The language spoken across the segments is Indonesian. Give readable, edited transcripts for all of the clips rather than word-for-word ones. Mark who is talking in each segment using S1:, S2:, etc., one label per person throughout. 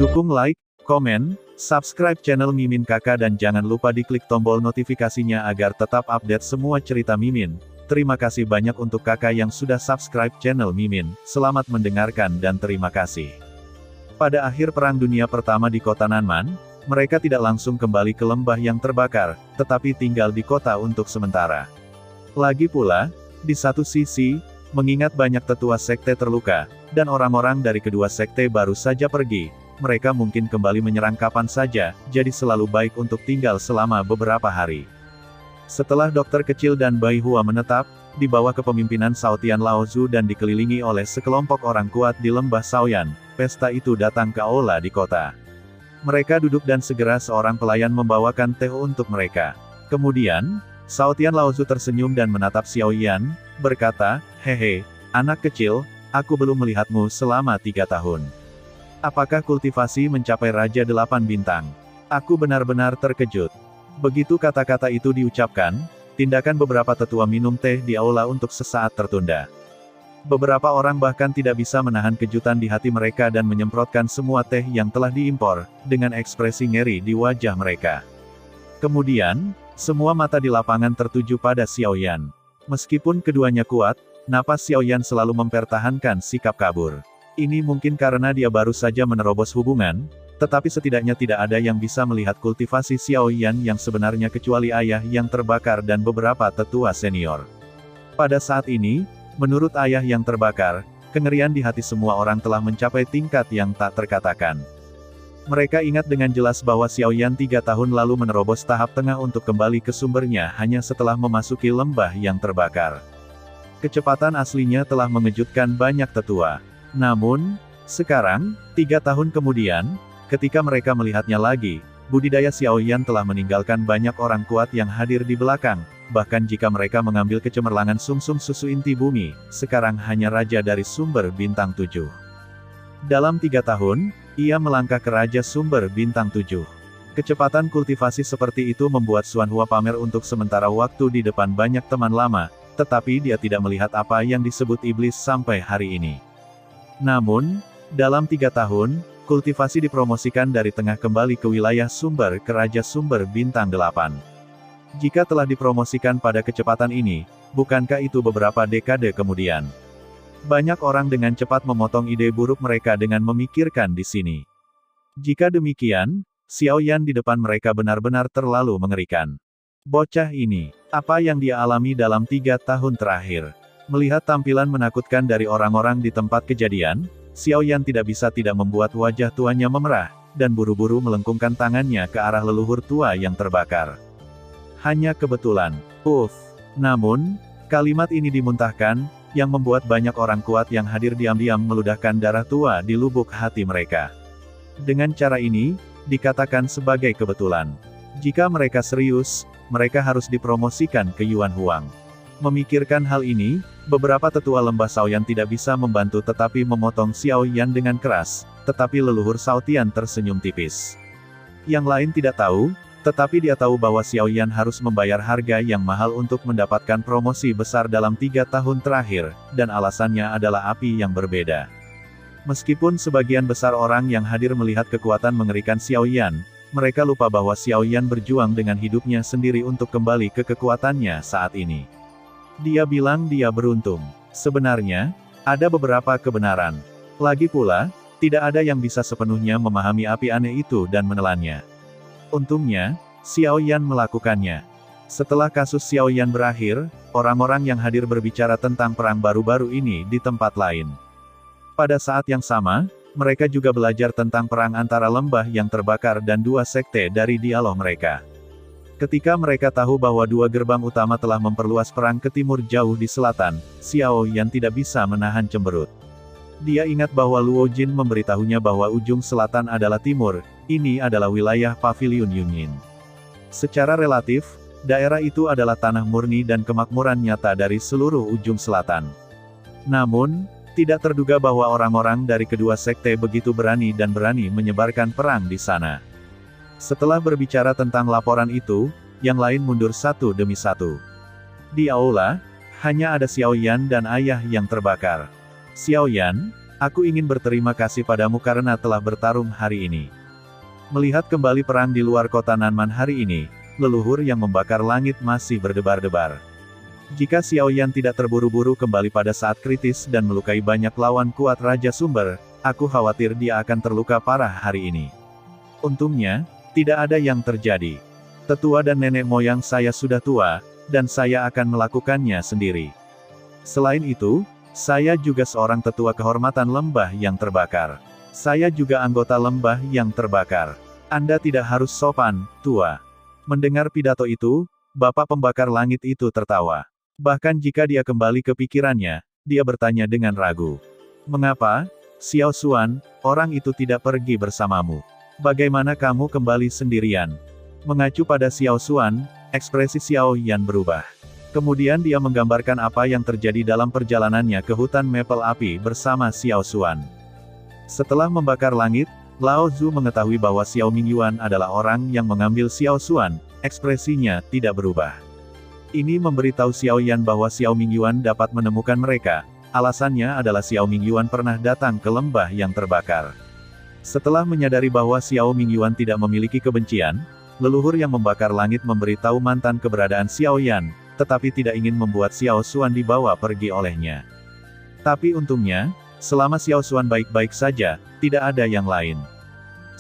S1: Dukung like, komen, subscribe channel Mimin Kakak dan jangan lupa diklik tombol notifikasinya agar tetap update semua cerita Mimin. Terima kasih banyak untuk kakak yang sudah subscribe channel Mimin. Selamat mendengarkan dan terima kasih. Pada akhir Perang Dunia Pertama di kota Nanman, mereka tidak langsung kembali ke lembah yang terbakar, tetapi tinggal di kota untuk sementara. Lagi pula, di satu sisi, mengingat banyak tetua sekte terluka, dan orang-orang dari kedua sekte baru saja pergi, mereka mungkin kembali menyerang kapan saja, jadi selalu baik untuk tinggal selama beberapa hari. Setelah dokter kecil dan bayi Hua menetap, di bawah kepemimpinan Shao Tian Lao Zu dan dikelilingi oleh sekelompok orang kuat di lembah Shaoyan, pesta itu datang ke aula di kota. Mereka duduk dan segera seorang pelayan membawakan teh untuk mereka. Kemudian, Shao Tian Lao Zu tersenyum dan menatap Xiao Yan, berkata, "Hehe, anak kecil, aku belum melihatmu selama 3 tahun. Apakah kultivasi mencapai Raja 8 bintang? Aku benar-benar terkejut." Begitu kata-kata itu diucapkan, tindakan beberapa tetua minum teh di aula untuk sesaat tertunda. Beberapa orang bahkan tidak bisa menahan kejutan di hati mereka dan menyemprotkan semua teh yang telah diimpor, dengan ekspresi ngeri di wajah mereka. Kemudian, semua mata di lapangan tertuju pada Xiao Yan. Meskipun keduanya kuat, napas Xiao Yan selalu mempertahankan sikap kabur. Ini mungkin karena dia baru saja menerobos hubungan, tetapi setidaknya tidak ada yang bisa melihat kultivasi Xiao Yan yang sebenarnya kecuali ayah yang terbakar dan beberapa tetua senior. Pada saat ini, menurut ayah yang terbakar, kengerian di hati semua orang telah mencapai tingkat yang tak terkatakan. Mereka ingat dengan jelas bahwa Xiao Yan 3 tahun lalu menerobos tahap tengah untuk kembali ke sumbernya hanya setelah memasuki lembah yang terbakar. Kecepatan aslinya telah mengejutkan banyak tetua. Namun, sekarang, 3 tahun kemudian, ketika mereka melihatnya lagi, budidaya Xiao Yan telah meninggalkan banyak orang kuat yang hadir di belakang, bahkan jika mereka mengambil kecemerlangan sumsum susu inti bumi, sekarang hanya raja dari sumber bintang 7. Dalam 3 tahun, ia melangkah ke raja sumber bintang 7. Kecepatan kultivasi seperti itu membuat Xuan Hua pamer untuk sementara waktu di depan banyak teman lama, tetapi dia tidak melihat apa yang disebut iblis sampai hari ini. Namun, dalam 3 tahun, kultivasi dipromosikan dari tengah kembali ke wilayah sumber ke Raja Sumber Bintang 8. Jika telah dipromosikan pada kecepatan ini, bukankah itu beberapa dekade kemudian? Banyak orang dengan cepat memotong ide buruk mereka dengan memikirkan di sini. Jika demikian, Xiao Yan di depan mereka benar-benar terlalu mengerikan. Bocah ini, apa yang dia alami dalam 3 tahun terakhir? Melihat tampilan menakutkan dari orang-orang di tempat kejadian, Xiao Yan tidak bisa tidak membuat wajah tuanya memerah, dan buru-buru melengkungkan tangannya ke arah leluhur tua yang terbakar. Hanya kebetulan. Namun, kalimat ini dimuntahkan, yang membuat banyak orang kuat yang hadir diam-diam meludahkan darah tua di lubuk hati mereka. Dengan cara ini, dikatakan sebagai kebetulan. Jika mereka serius, mereka harus dipromosikan ke Yuan Huang. Memikirkan hal ini, beberapa tetua lembah Shaoyan tidak bisa membantu tetapi memotong Xiao Yan dengan keras, tetapi leluhur Shao Tian tersenyum tipis. Yang lain tidak tahu, tetapi dia tahu bahwa Xiao Yan harus membayar harga yang mahal untuk mendapatkan promosi besar dalam 3 tahun terakhir, dan alasannya adalah api yang berbeda. Meskipun sebagian besar orang yang hadir melihat kekuatan mengerikan Xiao Yan, mereka lupa bahwa Xiao Yan berjuang dengan hidupnya sendiri untuk kembali ke kekuatannya saat ini. Dia bilang dia beruntung. Sebenarnya, ada beberapa kebenaran. Lagi pula, tidak ada yang bisa sepenuhnya memahami api aneh itu dan menelannya. Untungnya, Xiao Yan melakukannya. Setelah kasus Xiao Yan berakhir, orang-orang yang hadir berbicara tentang perang baru-baru ini di tempat lain. Pada saat yang sama, mereka juga belajar tentang perang antara lembah yang terbakar dan 2 sekte dari dialog mereka. Ketika mereka tahu bahwa 2 gerbang utama telah memperluas perang ke timur jauh di selatan, Xiao Yan tidak bisa menahan cemberut. Dia ingat bahwa Luo Jin memberitahunya bahwa ujung selatan adalah timur, ini adalah wilayah Pavilion Yunyin. Secara relatif, daerah itu adalah tanah murni dan kemakmuran nyata dari seluruh ujung selatan. Namun, tidak terduga bahwa orang-orang dari kedua sekte begitu berani menyebarkan perang di sana. Setelah berbicara tentang laporan itu, yang lain mundur satu demi satu. Di aula, hanya ada Xiao Yan dan ayah yang terbakar. Xiao Yan, Aku ingin berterima kasih padamu karena telah bertarung hari ini. Melihat kembali perang di luar kota Nanman hari ini, leluhur yang membakar langit masih berdebar-debar. Jika Xiao Yan tidak terburu-buru kembali pada saat kritis dan melukai banyak lawan kuat Raja Sumber, aku khawatir dia akan terluka parah hari ini. Untungnya, tidak ada yang terjadi. Tetua dan nenek moyang saya sudah tua, dan saya akan melakukannya sendiri. Selain itu, saya juga seorang tetua kehormatan lembah yang terbakar. Saya juga anggota lembah yang terbakar. Anda tidak harus sopan, tua. Mendengar pidato itu, Bapak Pembakar Langit itu tertawa. Bahkan jika dia kembali ke pikirannya, dia bertanya dengan ragu. Mengapa, Xiao Xuan, orang itu tidak pergi bersamamu? Bagaimana kamu kembali sendirian? Mengacu pada Xiao Xuan, ekspresi Xiao Yan berubah. Kemudian dia menggambarkan apa yang terjadi dalam perjalanannya ke hutan Maple Api bersama Xiao Xuan. Setelah membakar langit, Lao Zhu mengetahui bahwa Xiao Mingyuan adalah orang yang mengambil Xiao Xuan, ekspresinya tidak berubah. Ini memberitahu Xiao Yan bahwa Xiao Mingyuan dapat menemukan mereka, alasannya adalah Xiao Mingyuan pernah datang ke lembah yang terbakar. Setelah menyadari bahwa Xiao Mingyuan tidak memiliki kebencian, leluhur yang membakar langit memberitahu mantan keberadaan Xiao Yan, tetapi tidak ingin membuat Xiao Xuan dibawa pergi olehnya. Tapi untungnya, selama Xiao Xuan baik-baik saja, tidak ada yang lain.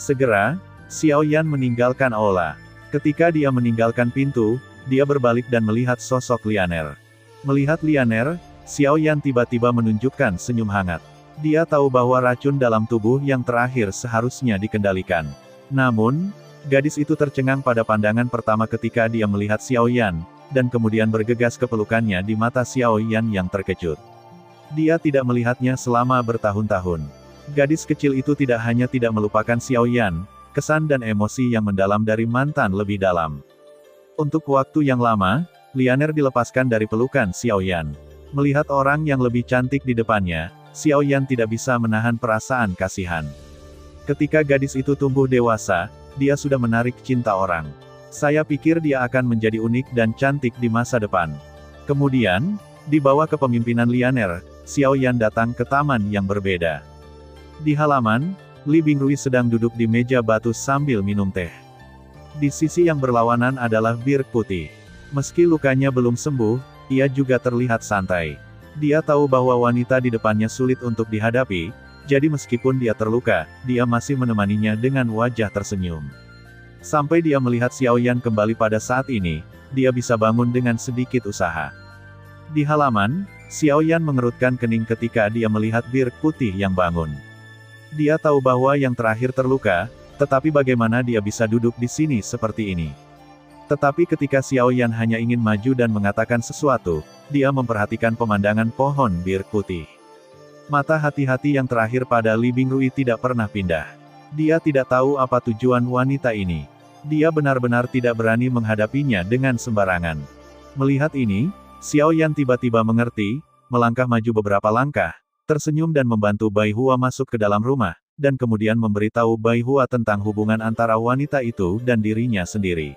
S1: Segera, Xiao Yan meninggalkan aula. Ketika dia meninggalkan pintu, dia berbalik dan melihat sosok Lianer. Melihat Lianer, Xiao Yan tiba-tiba menunjukkan senyum hangat. Dia tahu bahwa racun dalam tubuh yang terakhir seharusnya dikendalikan. Namun, gadis itu tercengang pada pandangan pertama ketika dia melihat Xiao Yan, dan kemudian bergegas ke pelukannya di mata Xiao Yan yang terkejut. Dia tidak melihatnya selama bertahun-tahun. Gadis kecil itu tidak hanya tidak melupakan Xiao Yan, kesan dan emosi yang mendalam dari mantan lebih dalam. Untuk waktu yang lama, Lianer dilepaskan dari pelukan Xiao Yan. Melihat orang yang lebih cantik di depannya, Xiao Yan tidak bisa menahan perasaan kasihan. Ketika gadis itu tumbuh dewasa, dia sudah menarik cinta orang. Saya pikir dia akan menjadi unik dan cantik di masa depan. Kemudian, di bawah kepemimpinan Lianer, Xiao Yan datang ke taman yang berbeda. Di halaman, Li Bingrui sedang duduk di meja batu sambil minum teh. Di sisi yang berlawanan adalah Bir putih. Meski lukanya belum sembuh, ia juga terlihat santai. Dia tahu bahwa wanita di depannya sulit untuk dihadapi, jadi meskipun dia terluka, dia masih menemaninya dengan wajah tersenyum. Sampai dia melihat Xiao Yan kembali pada saat ini, dia bisa bangun dengan sedikit usaha. Di halaman, Xiao Yan mengerutkan kening ketika dia melihat Bir putih yang bangun. Dia tahu bahwa yang terakhir terluka, tetapi bagaimana dia bisa duduk di sini seperti ini. Tetapi ketika Xiao Yan hanya ingin maju dan mengatakan sesuatu, dia memperhatikan pemandangan pohon Bir putih. Mata hati-hati yang terakhir pada Li Bingrui tidak pernah pindah. Dia tidak tahu apa tujuan wanita ini. Dia benar-benar tidak berani menghadapinya dengan sembarangan. Melihat ini, Xiao Yan tiba-tiba mengerti, melangkah maju beberapa langkah, tersenyum dan membantu Bai Hua masuk ke dalam rumah, dan kemudian memberitahu Bai Hua tentang hubungan antara wanita itu dan dirinya sendiri.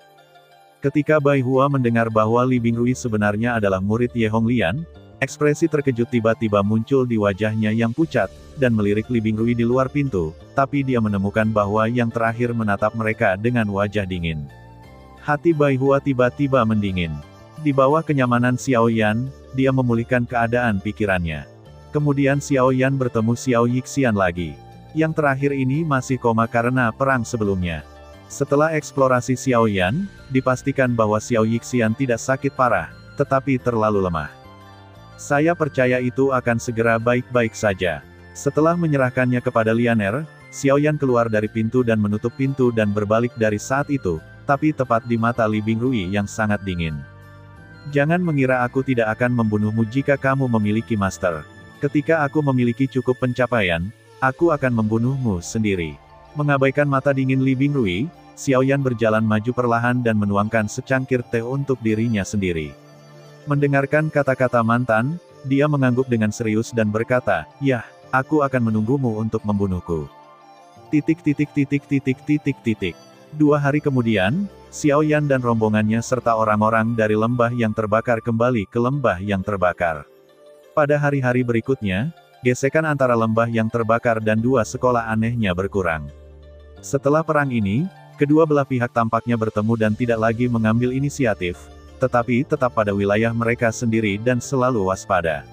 S1: Ketika Bai Hua mendengar bahwa Li Bingrui sebenarnya adalah murid Ye Honglian, ekspresi terkejut tiba-tiba muncul di wajahnya yang pucat, dan melirik Li Bingrui di luar pintu, tapi dia menemukan bahwa yang terakhir menatap mereka dengan wajah dingin. Hati Bai Hua tiba-tiba mendingin. Di bawah kenyamanan Xiao Yan, dia memulihkan keadaan pikirannya. Kemudian Xiao Yan bertemu Xiao Yixian lagi. Yang terakhir ini masih koma karena perang sebelumnya. Setelah eksplorasi Xiao Yan, dipastikan bahwa Xiao Yixian tidak sakit parah, tetapi terlalu lemah. Saya percaya itu akan segera baik-baik saja. Setelah menyerahkannya kepada Lianer, Xiao Yan keluar dari pintu dan menutup pintu dan berbalik dari saat itu, tapi tepat di mata Li Bingrui yang sangat dingin. Jangan mengira aku tidak akan membunuhmu jika kamu memiliki master. Ketika aku memiliki cukup pencapaian, aku akan membunuhmu sendiri. Mengabaikan mata dingin Li Bingrui, Xiao Yan berjalan maju perlahan dan menuangkan secangkir teh untuk dirinya sendiri. Mendengarkan kata-kata mantan, dia mengangguk dengan serius dan berkata, "Yah, aku akan menunggumu untuk membunuhku." 2 hari kemudian, Xiao Yan dan rombongannya serta orang-orang dari lembah yang terbakar kembali ke lembah yang terbakar. Pada hari-hari berikutnya, gesekan antara lembah yang terbakar dan dua sekolah anehnya berkurang. Setelah perang ini, kedua belah pihak tampaknya bertemu dan tidak lagi mengambil inisiatif, tetapi tetap pada wilayah mereka sendiri dan selalu waspada.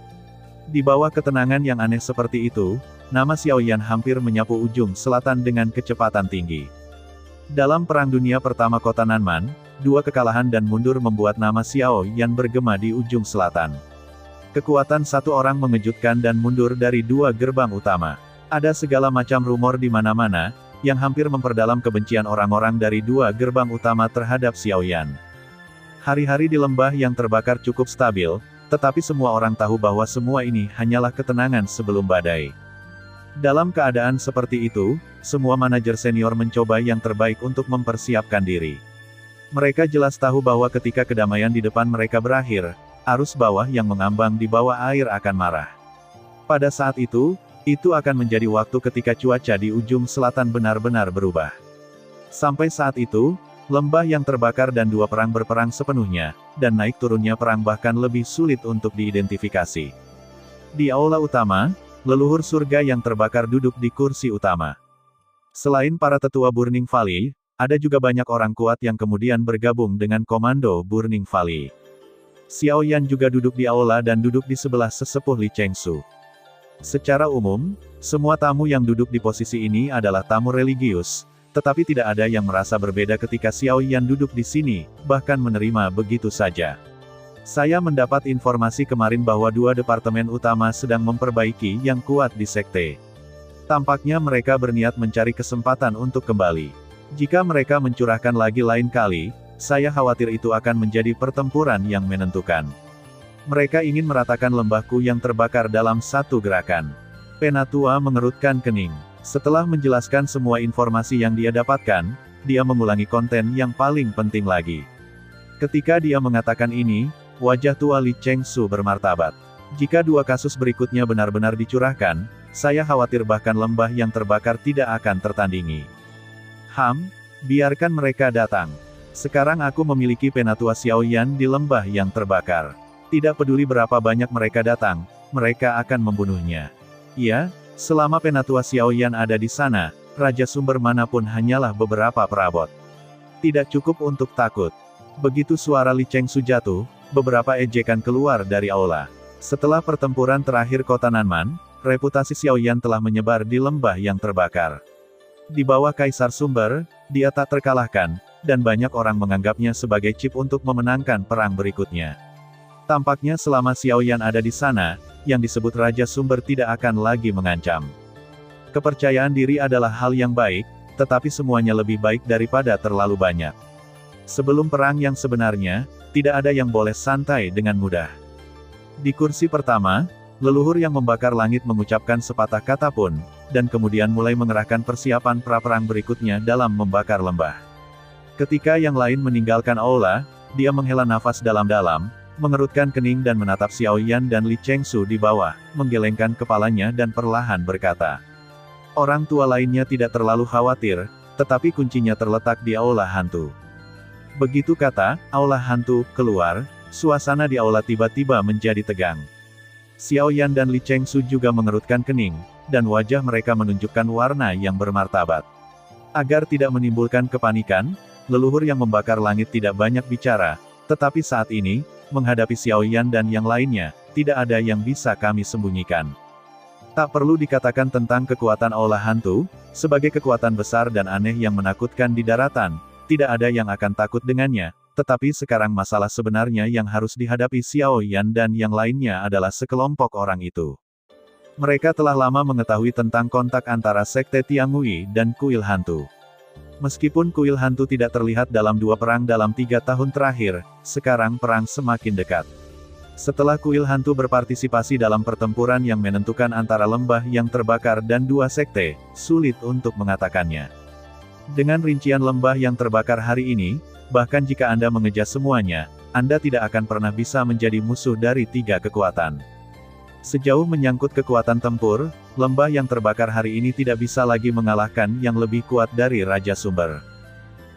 S1: Di bawah ketenangan yang aneh seperti itu, nama Xiao Yan hampir menyapu ujung selatan dengan kecepatan tinggi. Dalam Perang Dunia Pertama Kota Nanman, dua kekalahan dan mundur membuat nama Xiao Yan bergema di ujung selatan. Kekuatan satu orang mengejutkan dan mundur dari dua gerbang utama. Ada segala macam rumor di mana-mana, yang hampir memperdalam kebencian orang-orang dari dua gerbang utama terhadap Xiao Yan. Hari-hari di lembah yang terbakar cukup stabil, tetapi semua orang tahu bahwa semua ini hanyalah ketenangan sebelum badai. Dalam keadaan seperti itu, semua manajer senior mencoba yang terbaik untuk mempersiapkan diri. Mereka jelas tahu bahwa ketika kedamaian di depan mereka berakhir, arus bawah yang mengambang di bawah air akan marah. Pada saat itu akan menjadi waktu ketika cuaca di ujung selatan benar-benar berubah. Sampai saat itu, lembah yang terbakar dan dua perang berperang sepenuhnya, dan naik turunnya perang bahkan lebih sulit untuk diidentifikasi. Di aula utama, leluhur surga yang terbakar duduk di kursi utama. Selain para tetua Burning Valley, ada juga banyak orang kuat yang kemudian bergabung dengan komando Burning Valley. Xiao Yan juga duduk di aula dan duduk di sebelah sesepuh Li Chengsu. Secara umum, semua tamu yang duduk di posisi ini adalah tamu religius, tetapi tidak ada yang merasa berbeda ketika Xiao Yan duduk di sini, bahkan menerima begitu saja. Saya mendapat informasi kemarin bahwa dua departemen utama sedang memperbaiki yang kuat di sekte. Tampaknya mereka berniat mencari kesempatan untuk kembali. Jika mereka mencurahkan lagi lain kali, saya khawatir itu akan menjadi pertempuran yang menentukan. Mereka ingin meratakan lembahku yang terbakar dalam satu gerakan. Penatua mengerutkan kening. Setelah menjelaskan semua informasi yang dia dapatkan, dia mengulangi konten yang paling penting lagi. Ketika dia mengatakan ini, wajah tua Li Chengsu bermartabat. Jika dua kasus berikutnya benar-benar dicurahkan, saya khawatir bahkan lembah yang terbakar tidak akan tertandingi. Biarkan mereka datang. Sekarang aku memiliki penatua Xiao Yan di lembah yang terbakar. Tidak peduli berapa banyak mereka datang, mereka akan membunuhnya. Ya, selama penatua Xiao Yan ada di sana, raja sumber manapun hanyalah beberapa perabot. Tidak cukup untuk takut. Begitu suara Li Chengsu jatuh, beberapa ejekan keluar dari aula. Setelah pertempuran terakhir kota Nanman, reputasi Xiao Yan telah menyebar di lembah yang terbakar. Di bawah Kaisar Sumber, dia tak terkalahkan, dan banyak orang menganggapnya sebagai chip untuk memenangkan perang berikutnya. Tampaknya selama Xiao Yan ada di sana, yang disebut Raja Sumber tidak akan lagi mengancam. Kepercayaan diri adalah hal yang baik, tetapi semuanya lebih baik daripada terlalu banyak. Sebelum perang yang sebenarnya, tidak ada yang boleh santai dengan mudah. Di kursi pertama, leluhur yang membakar langit mengucapkan sepatah kata pun, dan kemudian mulai mengerahkan persiapan pra-perang berikutnya dalam membakar lembah. Ketika yang lain meninggalkan aula, dia menghela nafas dalam-dalam, mengerutkan kening dan menatap Xiao Yan dan Li Chengsu di bawah, menggelengkan kepalanya dan perlahan berkata. Orang tua lainnya tidak terlalu khawatir, tetapi kuncinya terletak di aula hantu. Begitu kata, aula hantu keluar, suasana di aula tiba-tiba menjadi tegang. Xiao Yan dan Li Chengsu juga mengerutkan kening, dan wajah mereka menunjukkan warna yang bermartabat. Agar tidak menimbulkan kepanikan, leluhur yang membakar langit tidak banyak bicara, tetapi saat ini, menghadapi Xiao Yan dan yang lainnya, tidak ada yang bisa kami sembunyikan. Tak perlu dikatakan tentang kekuatan aula hantu, sebagai kekuatan besar dan aneh yang menakutkan di daratan, tidak ada yang akan takut dengannya, tetapi sekarang masalah sebenarnya yang harus dihadapi Xiao Yan dan yang lainnya adalah sekelompok orang itu. Mereka telah lama mengetahui tentang kontak antara Sekte Tiangui dan Kuil Hantu. Meskipun Kuil Hantu tidak terlihat dalam dua perang dalam 3 tahun terakhir, sekarang perang semakin dekat. Setelah Kuil Hantu berpartisipasi dalam pertempuran yang menentukan antara lembah yang terbakar dan dua sekte, sulit untuk mengatakannya. Dengan rincian lembah yang terbakar hari ini, bahkan jika Anda mengejar semuanya, Anda tidak akan pernah bisa menjadi musuh dari 3 kekuatan. Sejauh menyangkut kekuatan tempur, lembah yang terbakar hari ini tidak bisa lagi mengalahkan yang lebih kuat dari Raja Sumber.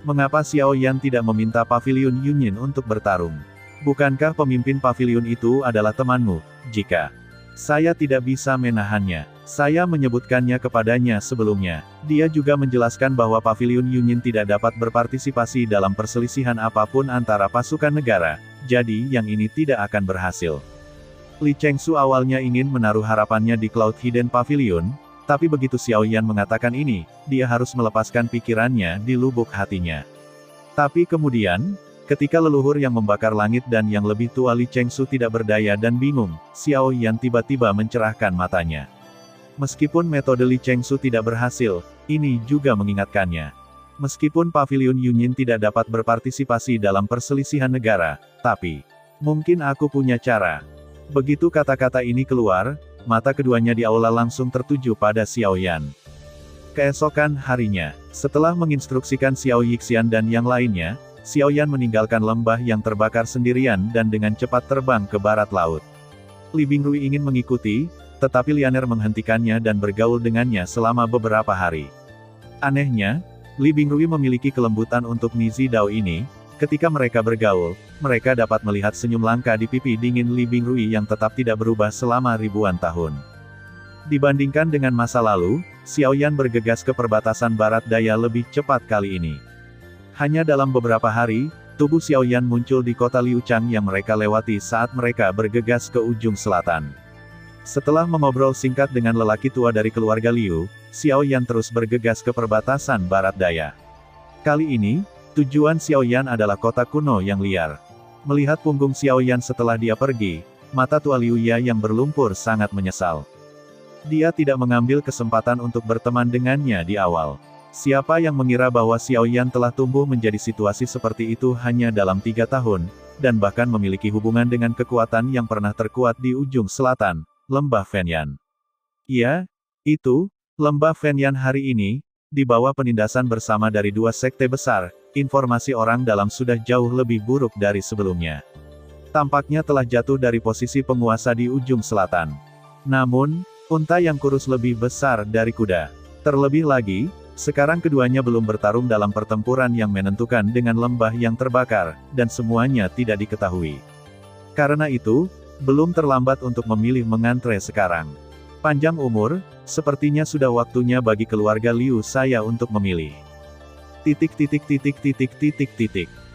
S1: Mengapa Xiao Yan tidak meminta Pavilion Yunyin untuk bertarung? Bukankah pemimpin pavilion itu adalah temanmu? Jika Saya tidak bisa menahannya. Saya menyebutkannya kepadanya sebelumnya. Dia juga menjelaskan bahwa Paviliun Yunyin tidak dapat berpartisipasi dalam perselisihan apapun antara pasukan negara, jadi yang ini tidak akan berhasil. Li Chengsu awalnya ingin menaruh harapannya di Cloud Hidden Pavilion, tapi begitu Xiao Yan mengatakan ini, dia harus melepaskan pikirannya di lubuk hatinya. Tapi kemudian, ketika leluhur yang membakar langit dan yang lebih tua Li Chengsu tidak berdaya dan bingung, Xiao Yan tiba-tiba mencerahkan matanya. Meskipun metode Li Chengsu tidak berhasil, ini juga mengingatkannya. Meskipun Paviliun Yunyin tidak dapat berpartisipasi dalam perselisihan negara, tapi mungkin aku punya cara. Begitu kata-kata ini keluar, mata keduanya di aula langsung tertuju pada Xiao Yan. Keesokan harinya, setelah menginstruksikan Xiao Yixian dan yang lainnya, Xiao Yan meninggalkan lembah yang terbakar sendirian dan dengan cepat terbang ke barat laut. Li Bingrui ingin mengikuti, tetapi Lianer menghentikannya dan bergaul dengannya selama beberapa hari. Anehnya, Li Bingrui memiliki kelembutan untuk Nizi Dao ini. Ketika mereka bergaul, mereka dapat melihat senyum langka di pipi dingin Li Bingrui yang tetap tidak berubah selama ribuan tahun. Dibandingkan dengan masa lalu, Xiao Yan bergegas ke perbatasan barat daya lebih cepat kali ini. Hanya dalam beberapa hari, tubuh Xiao Yan muncul di kota Liuchang yang mereka lewati saat mereka bergegas ke ujung selatan. Setelah mengobrol singkat dengan lelaki tua dari keluarga Liu, Xiao Yan terus bergegas ke perbatasan barat daya. Kali ini, tujuan Xiao Yan adalah kota kuno yang liar. Melihat punggung Xiao Yan setelah dia pergi, mata tua Liu Ya yang berlumpur sangat menyesal. Dia tidak mengambil kesempatan untuk berteman dengannya di awal. Siapa yang mengira bahwa Xiao Yan telah tumbuh menjadi situasi seperti itu hanya dalam 3 tahun, dan bahkan memiliki hubungan dengan kekuatan yang pernah terkuat di ujung selatan, Lembah Fenyan. Iya, itu, Lembah Fenyan hari ini, di bawah penindasan bersama dari 2 sekte besar, informasi orang dalam sudah jauh lebih buruk dari sebelumnya. Tampaknya telah jatuh dari posisi penguasa di ujung selatan. Namun, unta yang kurus lebih besar dari kuda. Terlebih lagi, sekarang keduanya belum bertarung dalam pertempuran yang menentukan dengan lembah yang terbakar, dan semuanya tidak diketahui. Karena itu, belum terlambat untuk memilih mengantre sekarang. Panjang umur, sepertinya sudah waktunya bagi keluarga Liu saya untuk memilih.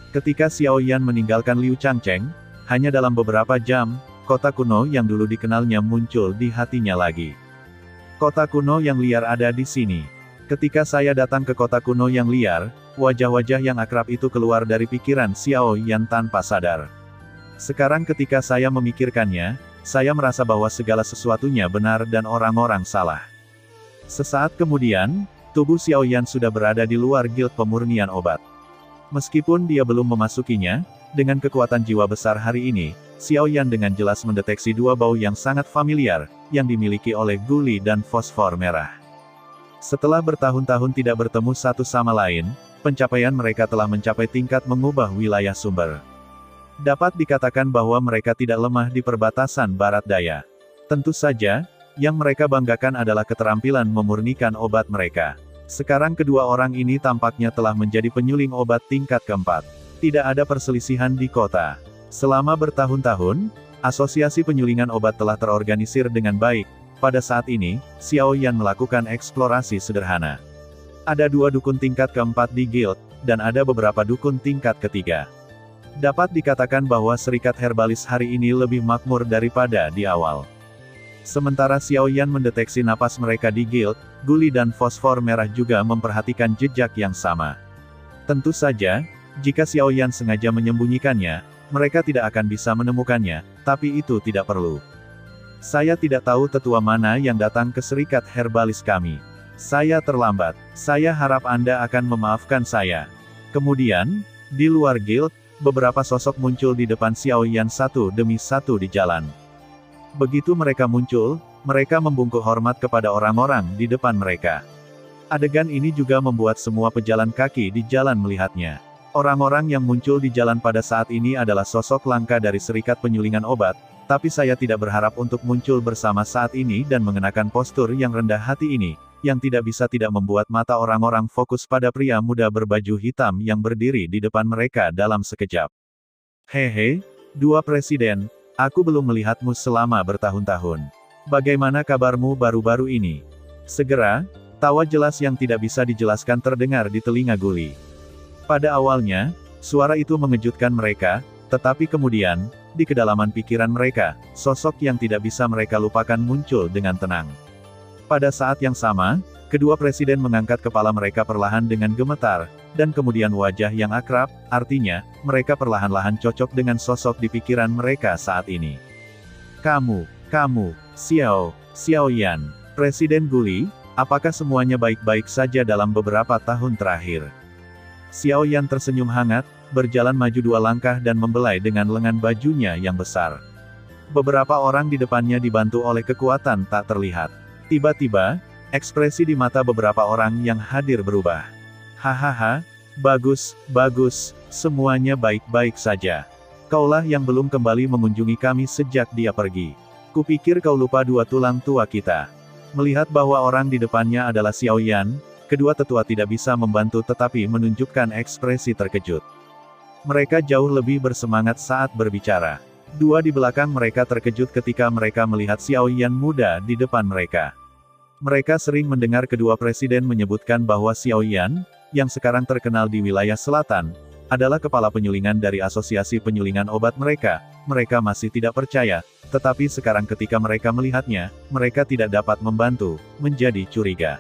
S1: Ketika Xiao Yan meninggalkan Liu Changcheng, hanya dalam beberapa jam, kota kuno yang dulu dikenalnya muncul di hatinya lagi. Kota kuno yang liar ada di sini. Ketika saya datang ke kota kuno yang liar, wajah-wajah yang akrab itu keluar dari pikiran Xiao Yan tanpa sadar. Sekarang ketika saya memikirkannya, saya merasa bahwa segala sesuatunya benar dan orang-orang salah. Sesaat kemudian, tubuh Xiao Yan sudah berada di luar guild pemurnian obat. Meskipun dia belum memasukinya, dengan kekuatan jiwa besar hari ini, Xiao Yan dengan jelas mendeteksi 2 bau yang sangat familiar, yang dimiliki oleh Guli dan fosfor merah. Setelah bertahun-tahun tidak bertemu satu sama lain, pencapaian mereka telah mencapai tingkat mengubah wilayah sumber. Dapat dikatakan bahwa mereka tidak lemah di perbatasan barat daya. Tentu saja, yang mereka banggakan adalah keterampilan memurnikan obat mereka. Sekarang kedua orang ini tampaknya telah menjadi penyuling obat tingkat keempat. Tidak ada perselisihan di kota. Selama bertahun-tahun, asosiasi penyulingan obat telah terorganisir dengan baik. Pada saat ini, Xiao Yan melakukan eksplorasi sederhana. Ada 2 dukun tingkat keempat di guild, dan ada beberapa dukun tingkat ketiga. Dapat dikatakan bahwa serikat herbalis hari ini lebih makmur daripada di awal. Sementara Xiao Yan mendeteksi napas mereka di guild, Guli dan fosfor merah juga memperhatikan jejak yang sama. Tentu saja, jika Xiao Yan sengaja menyembunyikannya, mereka tidak akan bisa menemukannya, tapi itu tidak perlu. Saya tidak tahu tetua mana yang datang ke serikat herbalis kami. Saya terlambat. Saya harap Anda akan memaafkan saya. Kemudian, di luar guild, beberapa sosok muncul di depan Xiao Yan satu demi satu di jalan. Begitu mereka muncul, mereka membungkuk hormat kepada orang-orang di depan mereka. Adegan ini juga membuat semua pejalan kaki di jalan melihatnya. Orang-orang yang muncul di jalan pada saat ini adalah sosok langka dari serikat penyulingan obat, tapi saya tidak berharap untuk muncul bersama saat ini dan mengenakan postur yang rendah hati ini, yang tidak bisa tidak membuat mata orang-orang fokus pada pria muda berbaju hitam yang berdiri di depan mereka dalam sekejap. Hehe, 2 presiden, aku belum melihatmu selama bertahun-tahun. Bagaimana kabarmu baru-baru ini? Segera, tawa jelas yang tidak bisa dijelaskan terdengar di telinga Guli. Pada awalnya, suara itu mengejutkan mereka, tetapi kemudian, di kedalaman pikiran mereka, sosok yang tidak bisa mereka lupakan muncul dengan tenang. Pada saat yang sama, kedua presiden mengangkat kepala mereka perlahan dengan gemetar, dan kemudian wajah yang akrab, artinya, mereka perlahan-lahan cocok dengan sosok di pikiran mereka saat ini. Kamu, Xiao Yan. Presiden Guli, apakah semuanya baik-baik saja dalam beberapa tahun terakhir? Xiao Yan tersenyum hangat, berjalan maju 2 langkah dan membelai dengan lengan bajunya yang besar. Beberapa orang di depannya dibantu oleh kekuatan tak terlihat. Tiba-tiba, ekspresi di mata beberapa orang yang hadir berubah. Hahaha, bagus, semuanya baik-baik saja. Kaulah yang belum kembali mengunjungi kami sejak dia pergi. Kupikir kau lupa 2 tulang tua kita. Melihat bahwa orang di depannya adalah Xiao Yan, kedua tetua tidak bisa membantu tetapi menunjukkan ekspresi terkejut. Mereka jauh lebih bersemangat saat berbicara. 2 di belakang mereka terkejut ketika mereka melihat Xiao Yan muda di depan mereka. Mereka sering mendengar kedua presiden menyebutkan bahwa Xiao Yan, yang sekarang terkenal di wilayah selatan, adalah kepala penyulingan dari asosiasi penyulingan obat mereka. Mereka masih tidak percaya, tetapi sekarang ketika mereka melihatnya, mereka tidak dapat membantu, menjadi curiga.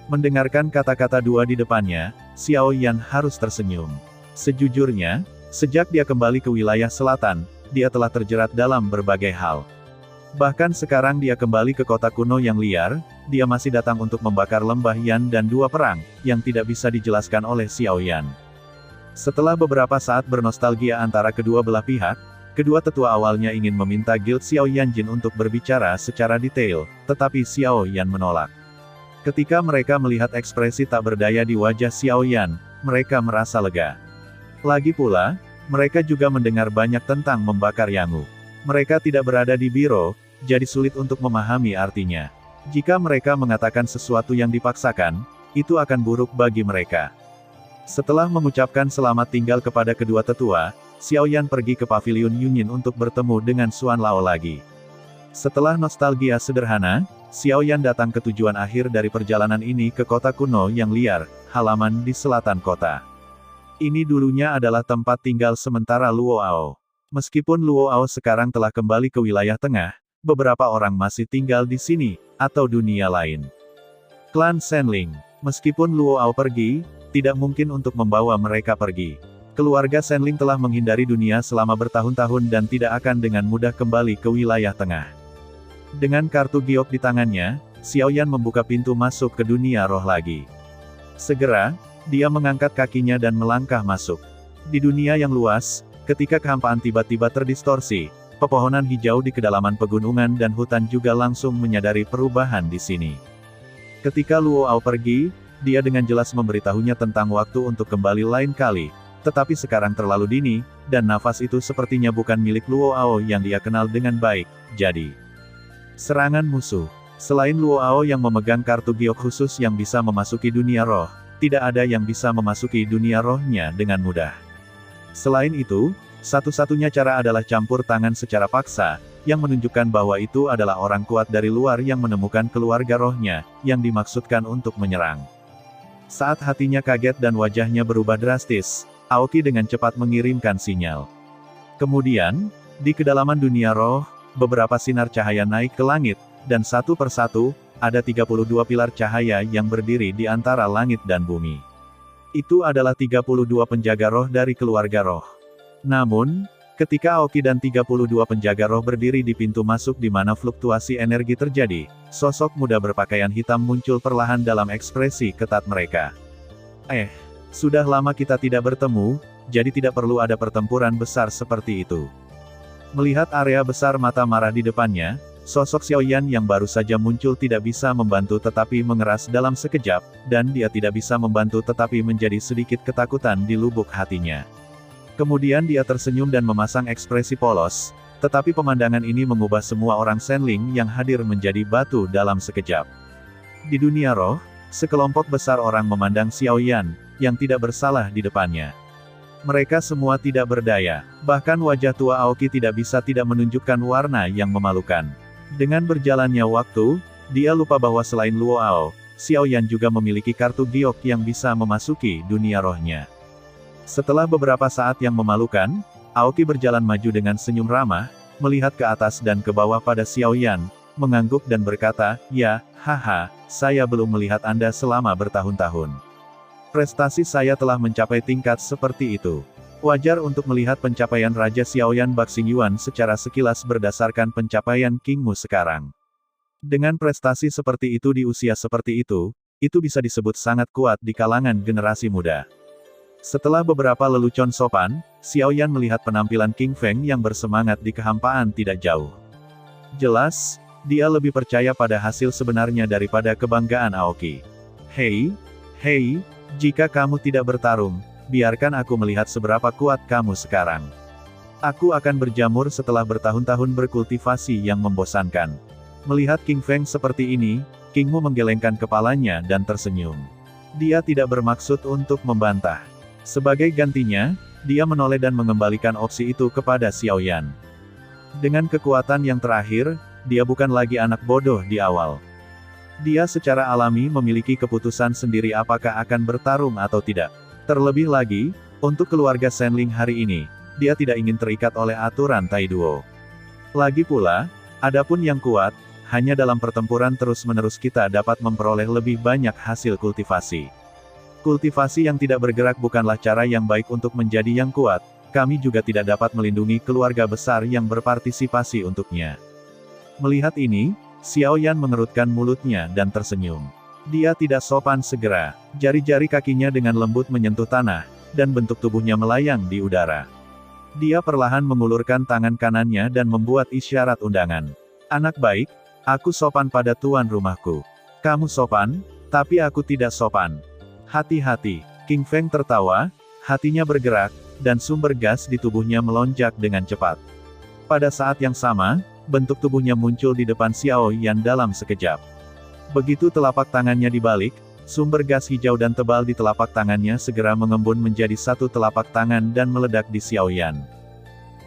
S1: Mendengarkan kata-kata 2 di depannya, Xiao Yan harus tersenyum. Sejujurnya, sejak dia kembali ke wilayah selatan, dia telah terjerat dalam berbagai hal. Bahkan sekarang dia kembali ke kota kuno yang liar, dia masih datang untuk membakar lembah Yan dan 2 perang, yang tidak bisa dijelaskan oleh Xiao Yan. Setelah beberapa saat bernostalgia antara kedua belah pihak, kedua tetua awalnya ingin meminta Guild Xiao Yanjin untuk berbicara secara detail, tetapi Xiao Yan menolak. Ketika mereka melihat ekspresi tak berdaya di wajah Xiao Yan, mereka merasa lega. Lagi pula, mereka juga mendengar banyak tentang membakar Yangu. Mereka tidak berada di biro, jadi sulit untuk memahami artinya. Jika mereka mengatakan sesuatu yang dipaksakan, itu akan buruk bagi mereka. Setelah mengucapkan selamat tinggal kepada kedua tetua, Xiao Yan pergi ke paviliun Yunyin untuk bertemu dengan Xuan Lao lagi. Setelah nostalgia sederhana, Xiao Yan datang ke tujuan akhir dari perjalanan ini ke kota kuno yang liar, halaman di selatan kota. Ini dulunya adalah tempat tinggal sementara Luo Ao. Meskipun Luo Ao sekarang telah kembali ke wilayah tengah, beberapa orang masih tinggal di sini, atau dunia lain. Klan Senling. Meskipun Luo Ao pergi, tidak mungkin untuk membawa mereka pergi. Keluarga Senling telah menghindari dunia selama bertahun-tahun dan tidak akan dengan mudah kembali ke wilayah tengah. Dengan kartu giok di tangannya, Xiao Yan membuka pintu masuk ke dunia roh lagi. Segera, dia mengangkat kakinya dan melangkah masuk. Di dunia yang luas, ketika kehampaan tiba-tiba terdistorsi, pepohonan hijau di kedalaman pegunungan dan hutan juga langsung menyadari perubahan di sini. Ketika Luo Ao pergi, dia dengan jelas memberitahunya tentang waktu untuk kembali lain kali, tetapi sekarang terlalu dini, dan nafas itu sepertinya bukan milik Luo Ao yang dia kenal dengan baik, jadi. Serangan musuh. Selain Luo Ao yang memegang kartu giok khusus yang bisa memasuki dunia roh, tidak ada yang bisa memasuki dunia rohnya dengan mudah. Selain itu, satu-satunya cara adalah campur tangan secara paksa, yang menunjukkan bahwa itu adalah orang kuat dari luar yang menemukan keluarga rohnya, yang dimaksudkan untuk menyerang. Saat hatinya kaget dan wajahnya berubah drastis, Aoki dengan cepat mengirimkan sinyal. Kemudian, di kedalaman dunia roh, beberapa sinar cahaya naik ke langit, dan satu persatu, ada 32 pilar cahaya yang berdiri di antara langit dan bumi. Itu adalah 32 penjaga roh dari keluarga roh. Namun, ketika Aoki dan 32 penjaga roh berdiri di pintu masuk di mana fluktuasi energi terjadi, sosok muda berpakaian hitam muncul perlahan dalam ekspresi ketat mereka. Sudah lama kita tidak bertemu, jadi tidak perlu ada pertempuran besar seperti itu. Melihat area besar mata marah di depannya, sosok Xiao Yan yang baru saja muncul tidak bisa membantu tetapi mengeras dalam sekejap, dan dia tidak bisa membantu tetapi menjadi sedikit ketakutan di lubuk hatinya. Kemudian dia tersenyum dan memasang ekspresi polos, tetapi pemandangan ini mengubah semua orang Senling yang hadir menjadi batu dalam sekejap. Di dunia roh, sekelompok besar orang memandang Xiao Yan, yang tidak bersalah di depannya. Mereka semua tidak berdaya, bahkan wajah tua Aoki tidak bisa tidak menunjukkan warna yang memalukan. Dengan berjalannya waktu, dia lupa bahwa selain Luoao, Xiao Yan juga memiliki kartu giok yang bisa memasuki dunia rohnya. Setelah beberapa saat yang memalukan, Aoki berjalan maju dengan senyum ramah, melihat ke atas dan ke bawah pada Xiao Yan, mengangguk dan berkata, "Ya, haha, saya belum melihat Anda selama bertahun-tahun. Prestasi saya telah mencapai tingkat seperti itu. Wajar untuk melihat pencapaian Raja Xiaoyan Baxingyuan secara sekilas berdasarkan pencapaian Kingmu sekarang. Dengan prestasi seperti itu di usia seperti itu bisa disebut sangat kuat di kalangan generasi muda." Setelah beberapa lelucon sopan, Xiaoyan melihat penampilan King Feng yang bersemangat di kehampaan tidak jauh. Jelas, dia lebih percaya pada hasil sebenarnya daripada kebanggaan Aoki. Hei, jika kamu tidak bertarung, biarkan aku melihat seberapa kuat kamu sekarang. Aku akan berjamur setelah bertahun-tahun berkultivasi yang membosankan. Melihat King Feng seperti ini, Kingmu menggelengkan kepalanya dan tersenyum. Dia tidak bermaksud untuk membantah. Sebagai gantinya, dia menoleh dan mengembalikan opsi itu kepada Xiao Yan. Dengan kekuatan yang terakhir, dia bukan lagi anak bodoh di awal. Dia secara alami memiliki keputusan sendiri apakah akan bertarung atau tidak. Terlebih lagi, untuk keluarga Shenling hari ini, dia tidak ingin terikat oleh aturan Taiduo. Lagi pula, adapun yang kuat, hanya dalam pertempuran terus-menerus kita dapat memperoleh lebih banyak hasil kultivasi. Kultivasi yang tidak bergerak bukanlah cara yang baik untuk menjadi yang kuat, kami juga tidak dapat melindungi keluarga besar yang berpartisipasi untuknya. Melihat ini, Xiao Yan mengerutkan mulutnya dan tersenyum. Dia tidak sopan segera, jari-jari kakinya dengan lembut menyentuh tanah, dan bentuk tubuhnya melayang di udara. Dia perlahan mengulurkan tangan kanannya dan membuat isyarat undangan. "Anak baik, aku sopan pada tuan rumahku. Kamu sopan, tapi aku tidak sopan. Hati-hati." King Feng tertawa, hatinya bergerak, dan sumber gas di tubuhnya melonjak dengan cepat. Pada saat yang sama, bentuk tubuhnya muncul di depan Xiao Yan dalam sekejap. Begitu telapak tangannya dibalik, sumber gas hijau dan tebal di telapak tangannya segera mengembun menjadi satu telapak tangan dan meledak di Xiao Yan.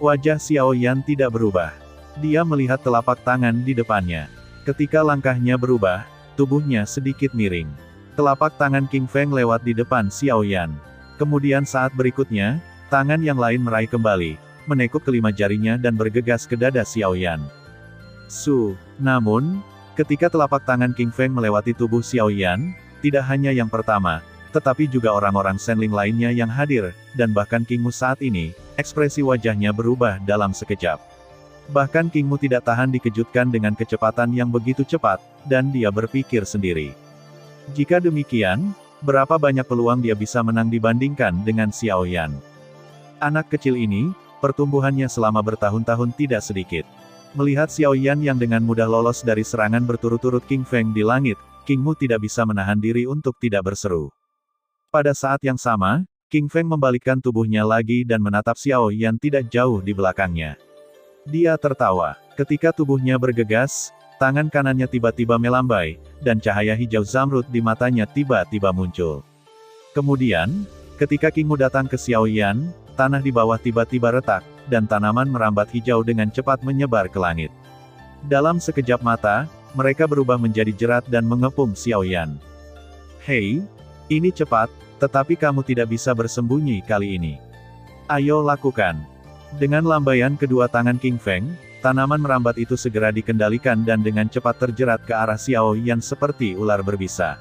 S1: Wajah Xiao Yan tidak berubah. Dia melihat telapak tangan di depannya. Ketika langkahnya berubah, tubuhnya sedikit miring. Telapak tangan King Feng lewat di depan Xiao Yan. Kemudian saat berikutnya, tangan yang lain meraih kembali, menekuk kelima jarinya dan bergegas ke dada Xiao Yan. Namun, ketika telapak tangan King Feng melewati tubuh Xiao Yan, tidak hanya yang pertama, tetapi juga orang-orang Shenling lainnya yang hadir, dan bahkan Kingmu saat ini, ekspresi wajahnya berubah dalam sekejap. Bahkan Kingmu tidak tahan dikejutkan dengan kecepatan yang begitu cepat, dan dia berpikir sendiri. Jika demikian, berapa banyak peluang dia bisa menang dibandingkan dengan Xiao Yan? Anak kecil ini, pertumbuhannya selama bertahun-tahun tidak sedikit. Melihat Xiao Yan yang dengan mudah lolos dari serangan berturut-turut King Feng di langit, Kingmu tidak bisa menahan diri untuk tidak berseru. Pada saat yang sama, King Feng membalikkan tubuhnya lagi dan menatap Xiao Yan tidak jauh di belakangnya. Dia tertawa. Ketika tubuhnya bergegas, tangan kanannya tiba-tiba melambai, dan cahaya hijau zamrud di matanya tiba-tiba muncul. Kemudian, ketika Kingmu datang ke Xiao Yan, tanah di bawah tiba-tiba retak, dan tanaman merambat hijau dengan cepat menyebar ke langit. Dalam sekejap mata, mereka berubah menjadi jerat dan mengepung Xiao Yan. "Hei, ini cepat, tetapi kamu tidak bisa bersembunyi kali ini. Ayo lakukan." Dengan lambaian kedua tangan King Feng, tanaman merambat itu segera dikendalikan dan dengan cepat terjerat ke arah Xiao Yan seperti ular berbisa.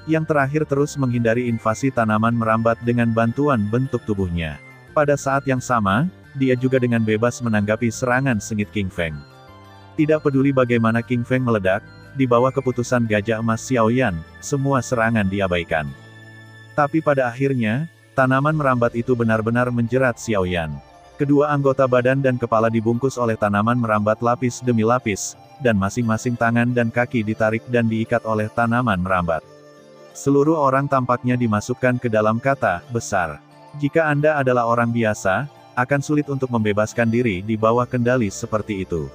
S1: Yang terakhir terus menghindari invasi tanaman merambat dengan bantuan bentuk tubuhnya. Pada saat yang sama, dia juga dengan bebas menanggapi serangan sengit King Feng. Tidak peduli bagaimana King Feng meledak, di bawah keputusan gajah emas Xiao Yan, semua serangan diabaikan. Tapi pada akhirnya, tanaman merambat itu benar-benar menjerat Xiao Yan. Kedua anggota badan dan kepala dibungkus oleh tanaman merambat lapis demi lapis, dan masing-masing tangan dan kaki ditarik dan diikat oleh tanaman merambat. Seluruh orang tampaknya dimasukkan ke dalam kata besar. Jika Anda adalah orang biasa, akan sulit untuk membebaskan diri di bawah kendali seperti itu.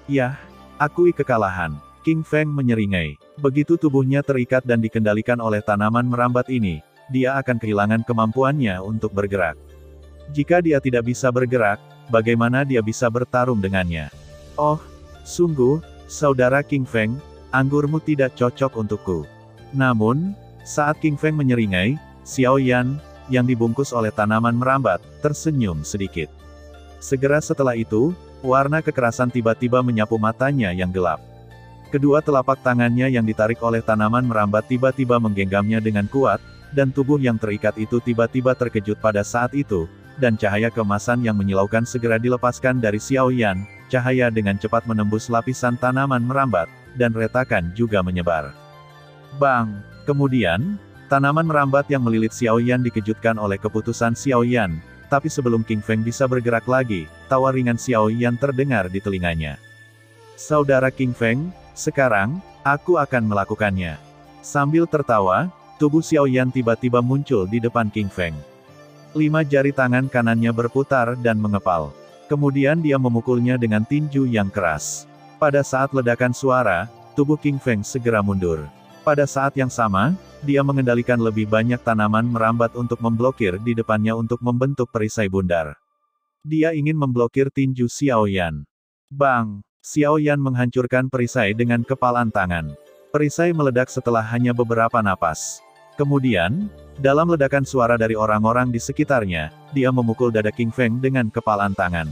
S1: Yah, akui kekalahan. King Feng menyeringai. Begitu tubuhnya terikat dan dikendalikan oleh tanaman merambat ini, dia akan kehilangan kemampuannya untuk bergerak. Jika dia tidak bisa bergerak, bagaimana dia bisa bertarung dengannya? Oh, Sungguh, saudara King Feng, anggurmu tidak cocok untukku. Namun, saat King Feng menyeringai, Xiao Yan, yang dibungkus oleh tanaman merambat, tersenyum sedikit. Segera setelah itu, warna kekerasan tiba-tiba menyapu matanya yang gelap. Kedua telapak tangannya yang ditarik oleh tanaman merambat tiba-tiba menggenggamnya dengan kuat, dan tubuh yang terikat itu tiba-tiba terkejut pada saat itu, dan cahaya keemasan yang menyilaukan segera dilepaskan dari Xiao Yan, cahaya dengan cepat menembus lapisan tanaman merambat, dan retakan juga menyebar. Bang! Kemudian, tanaman merambat yang melilit Xiao Yan dikejutkan oleh keputusan Xiao Yan, tapi sebelum King Feng bisa bergerak lagi, tawa ringan Xiao Yan terdengar di telinganya. Saudara King Feng, sekarang, aku akan melakukannya. Sambil tertawa, tubuh Xiao Yan tiba-tiba muncul di depan King Feng. 5 jari tangan kanannya berputar dan mengepal. Kemudian dia memukulnya dengan tinju yang keras. Pada saat ledakan suara, tubuh King Feng segera mundur. Pada saat yang sama, dia mengendalikan lebih banyak tanaman merambat untuk memblokir di depannya untuk membentuk perisai bundar. Dia ingin memblokir tinju Xiao Yan. Bang! Xiao Yan menghancurkan perisai dengan kepalan tangan. Perisai meledak setelah hanya beberapa napas. Kemudian, dalam ledakan suara dari orang-orang di sekitarnya, dia memukul dada King Feng dengan kepalan tangan.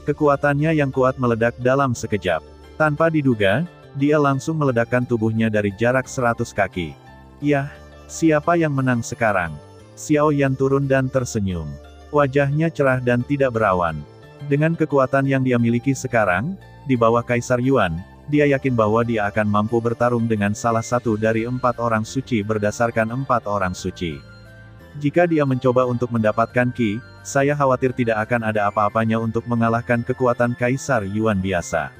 S1: Kekuatannya yang kuat meledak dalam sekejap. Tanpa diduga, dia langsung meledakkan tubuhnya dari jarak 100 kaki. Yah, siapa yang menang sekarang? Xiao Yan turun dan tersenyum. Wajahnya cerah dan tidak berawan. Dengan kekuatan yang dia miliki sekarang, di bawah Kaisar Yuan, dia yakin bahwa dia akan mampu bertarung dengan salah satu dari 4 orang suci berdasarkan 4 orang suci. Jika dia mencoba untuk mendapatkan Ki, saya khawatir tidak akan ada apa-apanya untuk mengalahkan kekuatan Kaisar Yuan biasa.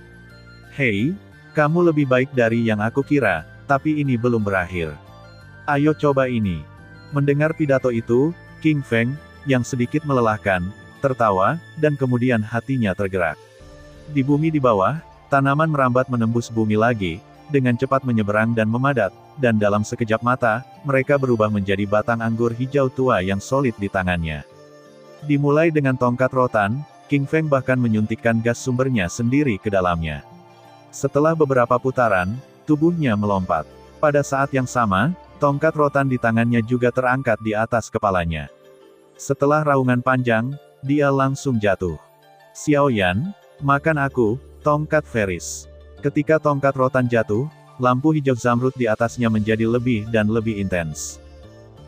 S1: Hei, kamu lebih baik dari yang aku kira, tapi ini belum berakhir. Ayo coba ini. Mendengar pidato itu, King Feng, yang sedikit melelahkan, tertawa, dan kemudian hatinya tergerak. Di bumi di bawah, tanaman merambat menembus bumi lagi, dengan cepat menyeberang dan memadat, dan dalam sekejap mata, mereka berubah menjadi batang anggur hijau tua yang solid di tangannya. Dimulai dengan tongkat rotan, King Feng bahkan menyuntikkan gas sumbernya sendiri ke dalamnya. Setelah beberapa putaran, tubuhnya melompat. Pada saat yang sama, tongkat rotan di tangannya juga terangkat di atas kepalanya. Setelah raungan panjang, dia langsung jatuh. Xiao Yan, makan aku, tongkat Feris. Ketika tongkat rotan jatuh, lampu hijau zamrud di atasnya menjadi lebih dan lebih intens.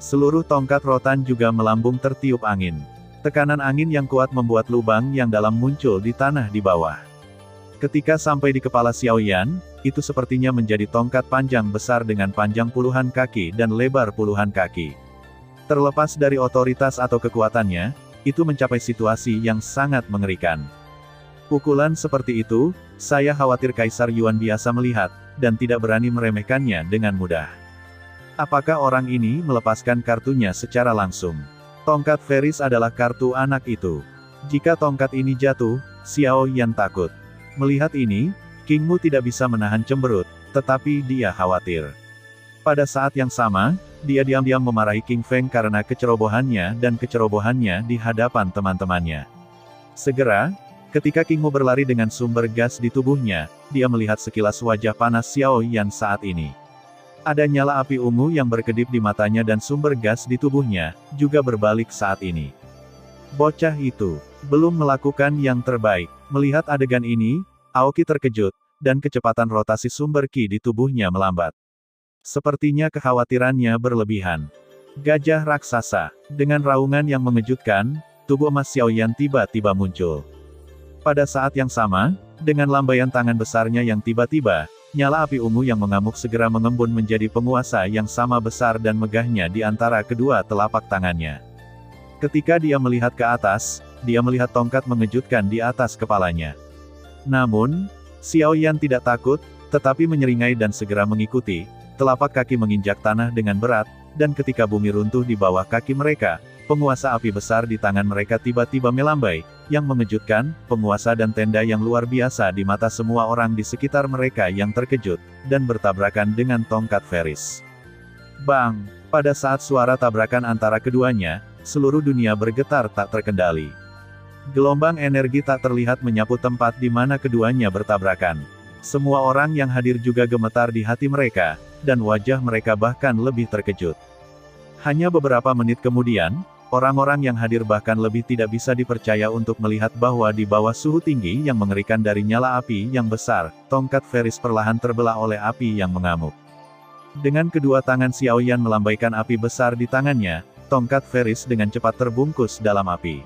S1: Seluruh tongkat rotan juga melambung tertiup angin. Tekanan angin yang kuat membuat lubang yang dalam muncul di tanah di bawah. Ketika sampai di kepala Xiao Yan, itu sepertinya menjadi tongkat panjang besar dengan panjang puluhan kaki dan lebar puluhan kaki. Terlepas dari otoritas atau kekuatannya, itu mencapai situasi yang sangat mengerikan. Pukulan seperti itu, saya khawatir Kaisar Yuan biasa melihat, dan tidak berani meremehkannya dengan mudah. Apakah orang ini melepaskan kartunya secara langsung? Tongkat Feris adalah kartu anak itu. Jika tongkat ini jatuh, Xiao Yan takut. Melihat ini, Kingmu tidak bisa menahan cemberut, tetapi dia khawatir. Pada saat yang sama, dia diam-diam memarahi King Feng karena kecerobohannya dan kecerobohannya di hadapan teman-temannya. Segera, ketika Kingmu berlari dengan sumber gas di tubuhnya, dia melihat sekilas wajah panas Xiao Yan saat ini. Ada nyala api ungu yang berkedip di matanya dan sumber gas di tubuhnya, juga berbalik saat ini. Bocah itu, belum melakukan yang terbaik. Melihat adegan ini, Aoki terkejut, dan kecepatan rotasi sumber Ki di tubuhnya melambat. Sepertinya kekhawatirannya berlebihan. Gajah raksasa, dengan raungan yang mengejutkan, tubuh emas Xiao Yan tiba-tiba muncul. Pada saat yang sama, dengan lambaian tangan besarnya yang tiba-tiba, nyala api ungu yang mengamuk segera mengembun menjadi penguasa yang sama besar dan megahnya di antara kedua telapak tangannya. Ketika dia melihat ke atas, dia melihat tongkat mengejutkan di atas kepalanya. Namun, Xiao Yan tidak takut, tetapi menyeringai dan segera mengikuti. Telapak kaki menginjak tanah dengan berat, dan ketika bumi runtuh di bawah kaki mereka, penguasa api besar di tangan mereka tiba-tiba melambai. Yang mengejutkan, penguasa dan tenda yang luar biasa di mata semua orang di sekitar mereka yang terkejut, dan bertabrakan dengan tongkat Feris. Bang! Pada saat suara tabrakan antara keduanya, seluruh dunia bergetar tak terkendali. Gelombang energi tak terlihat menyapu tempat di mana keduanya bertabrakan. Semua orang yang hadir juga gemetar di hati mereka, dan wajah mereka bahkan lebih terkejut. Hanya beberapa menit kemudian, orang-orang yang hadir bahkan lebih tidak bisa dipercaya untuk melihat bahwa di bawah suhu tinggi yang mengerikan dari nyala api yang besar, tongkat Ferris perlahan terbelah oleh api yang mengamuk. Dengan kedua tangan Xiaoyan melambaikan api besar di tangannya, tongkat Ferris dengan cepat terbungkus dalam api.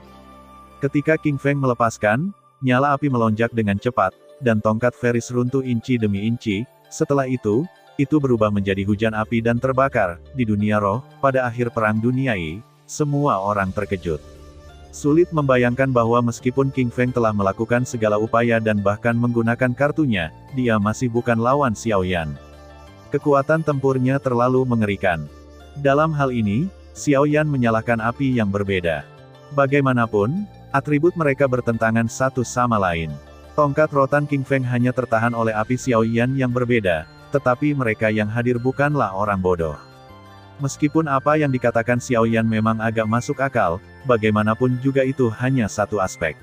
S1: Ketika King Feng melepaskan, nyala api melonjak dengan cepat, dan tongkat Ferris runtuh inci demi inci. Setelah itu berubah menjadi hujan api dan terbakar. Di dunia roh, pada akhir Perang Dunia I, semua orang terkejut. Sulit membayangkan bahwa meskipun King Feng telah melakukan segala upaya dan bahkan menggunakan kartunya, dia masih bukan lawan Xiaoyan. Kekuatan tempurnya terlalu mengerikan. Dalam hal ini, Xiaoyan menyalahkan api yang berbeda. Bagaimanapun, atribut mereka bertentangan satu sama lain. Tongkat rotan King Feng hanya tertahan oleh api Xiaoyan yang berbeda, tetapi mereka yang hadir bukanlah orang bodoh. Meskipun apa yang dikatakan Xiaoyan memang agak masuk akal, bagaimanapun juga itu hanya satu aspek.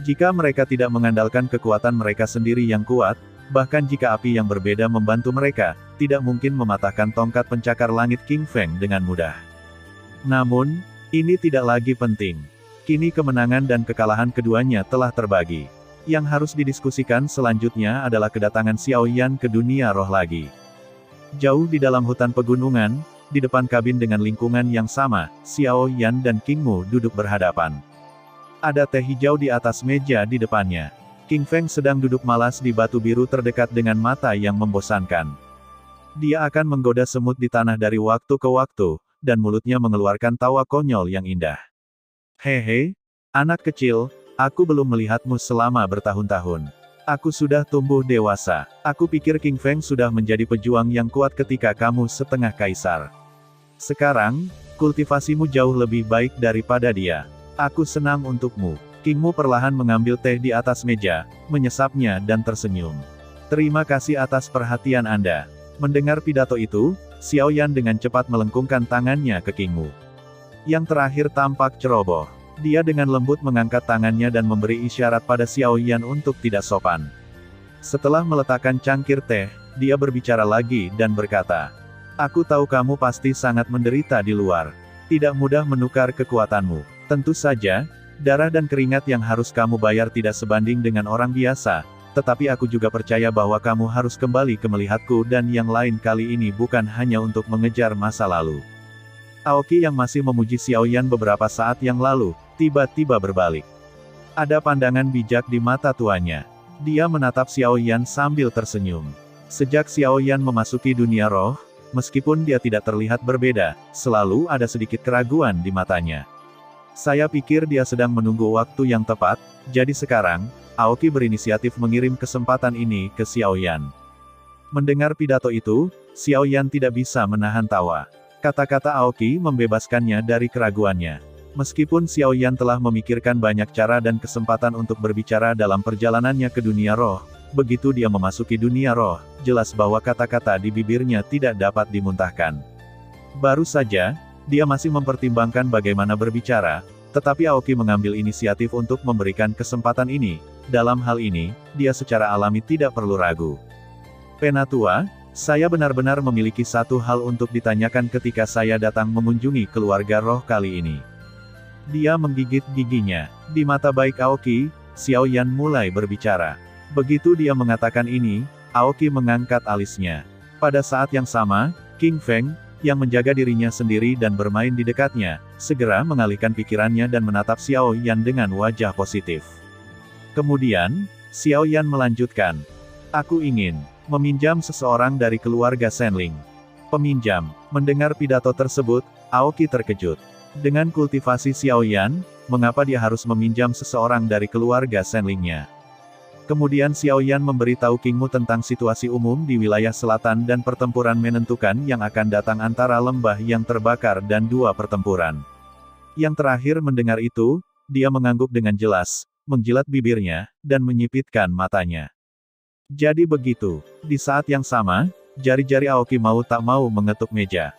S1: Jika mereka tidak mengandalkan kekuatan mereka sendiri yang kuat, bahkan jika api yang berbeda membantu mereka, tidak mungkin mematahkan tongkat pencakar langit King Feng dengan mudah. Namun, ini tidak lagi penting. Kini kemenangan dan kekalahan keduanya telah terbagi. Yang harus didiskusikan selanjutnya adalah kedatangan Xiaoyan ke dunia roh lagi. Jauh di dalam hutan pegunungan, di depan kabin dengan lingkungan yang sama, Xiaoyan dan King Mu duduk berhadapan. Ada teh hijau di atas meja di depannya. King Feng sedang duduk malas di batu biru terdekat dengan mata yang membosankan. Dia akan menggoda semut di tanah dari waktu ke waktu, dan mulutnya mengeluarkan tawa konyol yang indah. Hehe, anak kecil, aku belum melihatmu selama bertahun-tahun. Aku sudah tumbuh dewasa. Aku pikir King Feng sudah menjadi pejuang yang kuat ketika kamu setengah kaisar. Sekarang, kultivasimu jauh lebih baik daripada dia. Aku senang untukmu. King Mu perlahan mengambil teh di atas meja, menyesapnya dan tersenyum. Terima kasih atas perhatian Anda. Mendengar pidato itu, Xiaoyan dengan cepat melengkungkan tangannya ke King Mu. Yang terakhir tampak ceroboh. Dia dengan lembut mengangkat tangannya dan memberi isyarat pada Xiaoyan untuk tidak sopan. Setelah meletakkan cangkir teh, dia berbicara lagi dan berkata, "Aku tahu kamu pasti sangat menderita di luar. Tidak mudah menukar kekuatanmu. Tentu saja, darah dan keringat yang harus kamu bayar tidak sebanding dengan orang biasa, tetapi aku juga percaya bahwa kamu harus kembali ke melihatku dan yang lain kali ini bukan hanya untuk mengejar masa lalu." Aoki yang masih memuji Xiaoyan beberapa saat yang lalu, tiba-tiba berbalik. Ada pandangan bijak di mata tuanya. Dia menatap Xiaoyan sambil tersenyum. Sejak Xiaoyan memasuki dunia roh, meskipun dia tidak terlihat berbeda, selalu ada sedikit keraguan di matanya. Saya pikir dia sedang menunggu waktu yang tepat, jadi sekarang, Aoki berinisiatif mengirim kesempatan ini ke Xiaoyan. Mendengar pidato itu, Xiaoyan tidak bisa menahan tawa. Kata-kata Aoki membebaskannya dari keraguannya. Meskipun Xiaoyan telah memikirkan banyak cara dan kesempatan untuk berbicara dalam perjalanannya ke dunia roh, begitu dia memasuki dunia roh, jelas bahwa kata-kata di bibirnya tidak dapat dimuntahkan. Baru saja, dia masih mempertimbangkan bagaimana berbicara, tetapi Aoki mengambil inisiatif untuk memberikan kesempatan ini. Dalam hal ini, dia secara alami tidak perlu ragu. Penatua, saya benar-benar memiliki satu hal untuk ditanyakan ketika saya datang mengunjungi keluarga roh kali ini. Dia menggigit giginya. Di mata baik Aoki, Xiaoyan mulai berbicara. Begitu dia mengatakan ini, Aoki mengangkat alisnya. Pada saat yang sama, King Feng, yang menjaga dirinya sendiri dan bermain di dekatnya, segera mengalihkan pikirannya dan menatap Xiaoyan dengan wajah positif. Kemudian, Xiaoyan melanjutkan. Aku ingin meminjam seseorang dari keluarga Shenling. Peminjam. Mendengar pidato tersebut, Aoki terkejut. Dengan kultivasi Xiaoyan, mengapa dia harus meminjam seseorang dari keluarga Shenlingnya? Kemudian Xiaoyan memberitahu King Mu tentang situasi umum di wilayah selatan dan pertempuran menentukan yang akan datang antara lembah yang terbakar dan dua pertempuran. Yang terakhir mendengar itu, dia mengangguk dengan jelas, menjilat bibirnya, dan menyipitkan matanya. Jadi begitu. Di saat yang sama, jari-jari Aoki mau tak mau mengetuk meja.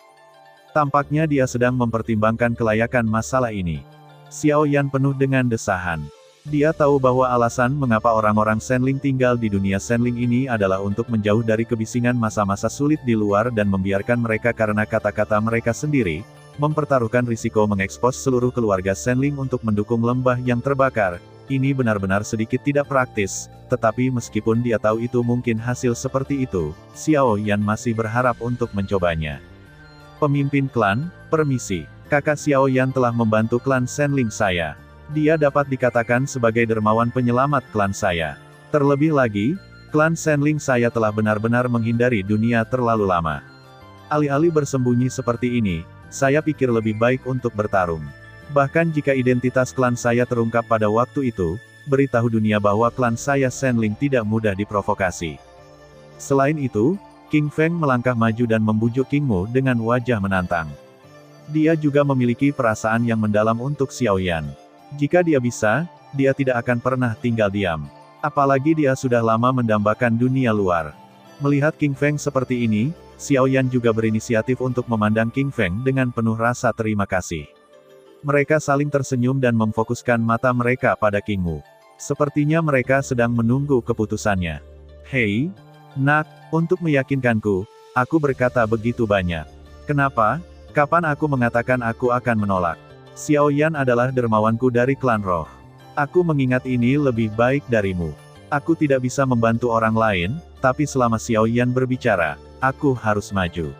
S1: Tampaknya dia sedang mempertimbangkan kelayakan masalah ini. Xiaoyan penuh dengan desahan. Dia tahu bahwa alasan mengapa orang-orang Sandling tinggal di dunia Sandling ini adalah untuk menjauh dari kebisingan masa-masa sulit di luar dan membiarkan mereka karena kata-kata mereka sendiri, mempertaruhkan risiko mengekspos seluruh keluarga Sandling untuk mendukung lembah yang terbakar. Ini benar-benar sedikit tidak praktis, tetapi meskipun dia tahu itu mungkin hasil seperti itu, Xiao Yan masih berharap untuk mencobanya. Pemimpin klan, permisi. Kakak Xiao Yan telah membantu klan Sandling saya. Dia dapat dikatakan sebagai dermawan penyelamat klan saya. Terlebih lagi, klan Sandling saya telah benar-benar menghindari dunia terlalu lama. Alih-alih bersembunyi seperti ini, saya pikir lebih baik untuk bertarung. Bahkan jika identitas klan saya terungkap pada waktu itu, beritahu dunia bahwa klan saya Sandling tidak mudah diprovokasi. Selain itu, King Feng melangkah maju dan membujuk King Mu dengan wajah menantang. Dia juga memiliki perasaan yang mendalam untuk Xiao Yan. Jika dia bisa, dia tidak akan pernah tinggal diam. Apalagi dia sudah lama mendambakan dunia luar. Melihat King Feng seperti ini, Xiao Yan juga berinisiatif untuk memandang King Feng dengan penuh rasa terima kasih. Mereka saling tersenyum dan memfokuskan mata mereka pada King Mu. Sepertinya mereka sedang menunggu keputusannya. Hei, nak, untuk meyakinkanku, aku berkata begitu banyak. Kenapa? Kapan aku mengatakan aku akan menolak? Xiao Yan adalah dermawanku dari klan roh. Aku mengingat ini lebih baik darimu. Aku tidak bisa membantu orang lain, tapi selama Xiao Yan berbicara, aku harus maju.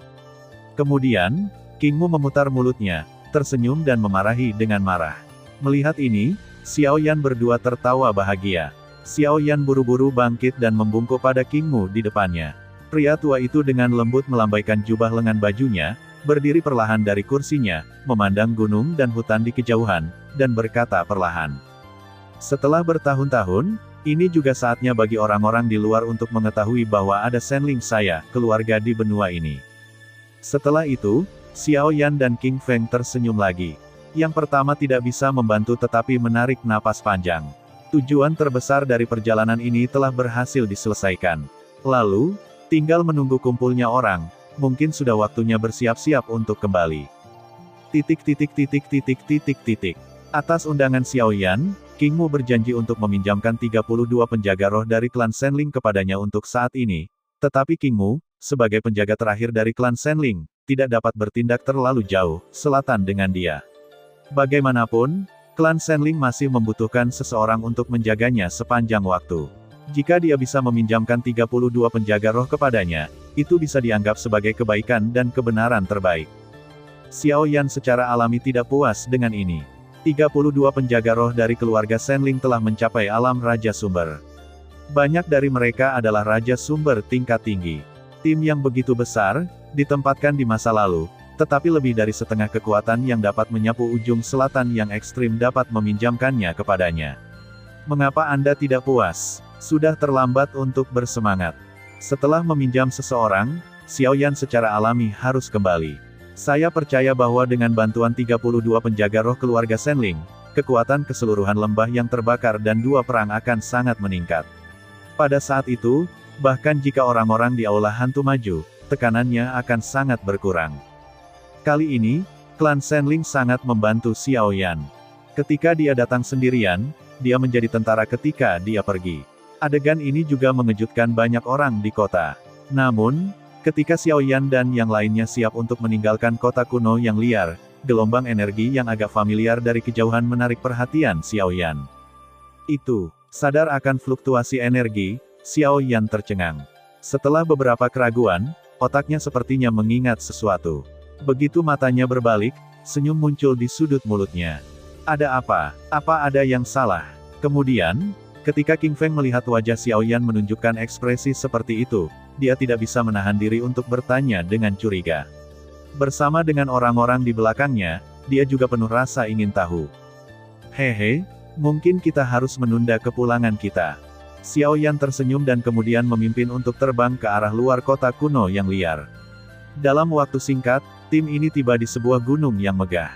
S1: Kemudian, King Mu memutar mulutnya, tersenyum dan memarahi dengan marah. Melihat ini, Xiao Yan berdua tertawa bahagia. Xiao Yan buru-buru bangkit dan membungkuk pada King Mu di depannya. Pria tua itu dengan lembut melambaikan jubah lengan bajunya, berdiri perlahan dari kursinya, memandang gunung dan hutan di kejauhan, dan berkata perlahan. Setelah bertahun-tahun, ini juga saatnya bagi orang-orang di luar untuk mengetahui bahwa ada Sandling saya, keluarga di benua ini. Setelah itu, Xiao Yan dan King Feng tersenyum lagi. Yang pertama tidak bisa membantu tetapi menarik napas panjang. Tujuan terbesar dari perjalanan ini telah berhasil diselesaikan. Lalu, tinggal menunggu kumpulnya orang. Mungkin sudah waktunya bersiap-siap untuk kembali. Atas undangan Xiao Yan, King Mu berjanji untuk meminjamkan 32 penjaga roh dari klan Sandling kepadanya untuk saat ini. Tetapi King Mu, sebagai penjaga terakhir dari klan Sandling, tidak dapat bertindak terlalu jauh, selatan dengan dia. Bagaimanapun, klan Sandling masih membutuhkan seseorang untuk menjaganya sepanjang waktu. Jika dia bisa meminjamkan 32 penjaga roh kepadanya, itu bisa dianggap sebagai kebaikan dan kebenaran terbaik. Xiao Yan secara alami tidak puas dengan ini. 32 penjaga roh dari keluarga Sandling telah mencapai alam Raja Sumber. Banyak dari mereka adalah Raja Sumber tingkat tinggi. Tim yang begitu besar, ditempatkan di masa lalu, tetapi lebih dari setengah kekuatan yang dapat menyapu ujung selatan yang ekstrim dapat meminjamkannya kepadanya. Mengapa Anda tidak puas? Sudah terlambat untuk bersemangat. Setelah meminjam seseorang, Xiao Yan secara alami harus kembali. Saya percaya bahwa dengan bantuan 32 penjaga roh keluarga Sandling, kekuatan keseluruhan lembah yang terbakar dan dua perang akan sangat meningkat. Pada saat itu, bahkan jika orang-orang di aula hantu maju, tekanannya akan sangat berkurang. Kali ini, klan Sandling sangat membantu Xiao Yan. Ketika dia datang sendirian, dia menjadi tentara ketika dia pergi. Adegan ini juga mengejutkan banyak orang di kota. Namun, ketika Xiao Yan dan yang lainnya siap untuk meninggalkan kota kuno yang liar, gelombang energi yang agak familiar dari kejauhan menarik perhatian Xiao Yan. Itu, sadar akan fluktuasi energi, Xiao Yan tercengang. Setelah beberapa keraguan, otaknya sepertinya mengingat sesuatu. Begitu matanya berbalik, senyum muncul di sudut mulutnya. Ada apa? Apa ada yang salah? Kemudian, ketika King Feng melihat wajah Xiao Yan menunjukkan ekspresi seperti itu, dia tidak bisa menahan diri untuk bertanya dengan curiga. Bersama dengan orang-orang di belakangnya, dia juga penuh rasa ingin tahu. Hehe, mungkin kita harus menunda kepulangan kita. Xiao Yan tersenyum dan kemudian memimpin untuk terbang ke arah luar kota kuno yang liar. Dalam waktu singkat, tim ini tiba di sebuah gunung yang megah.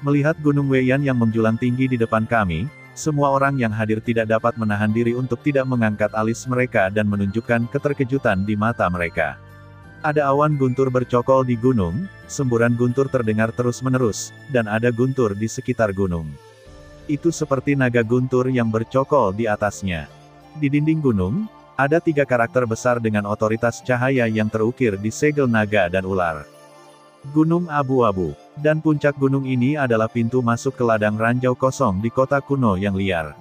S1: Melihat Gunung Weiyan yang menjulang tinggi di depan kami, semua orang yang hadir tidak dapat menahan diri untuk tidak mengangkat alis mereka dan menunjukkan keterkejutan di mata mereka. Ada awan guntur bercokol di gunung, semburan guntur terdengar terus-menerus, dan ada guntur di sekitar gunung. Itu seperti naga guntur yang bercokol di atasnya. Di dinding gunung, ada 3 karakter besar dengan otoritas cahaya yang terukir di segel naga dan ular. Gunung Abu-Abu. Dan puncak gunung ini adalah pintu masuk ke ladang ranjau kosong di kota kuno yang liar.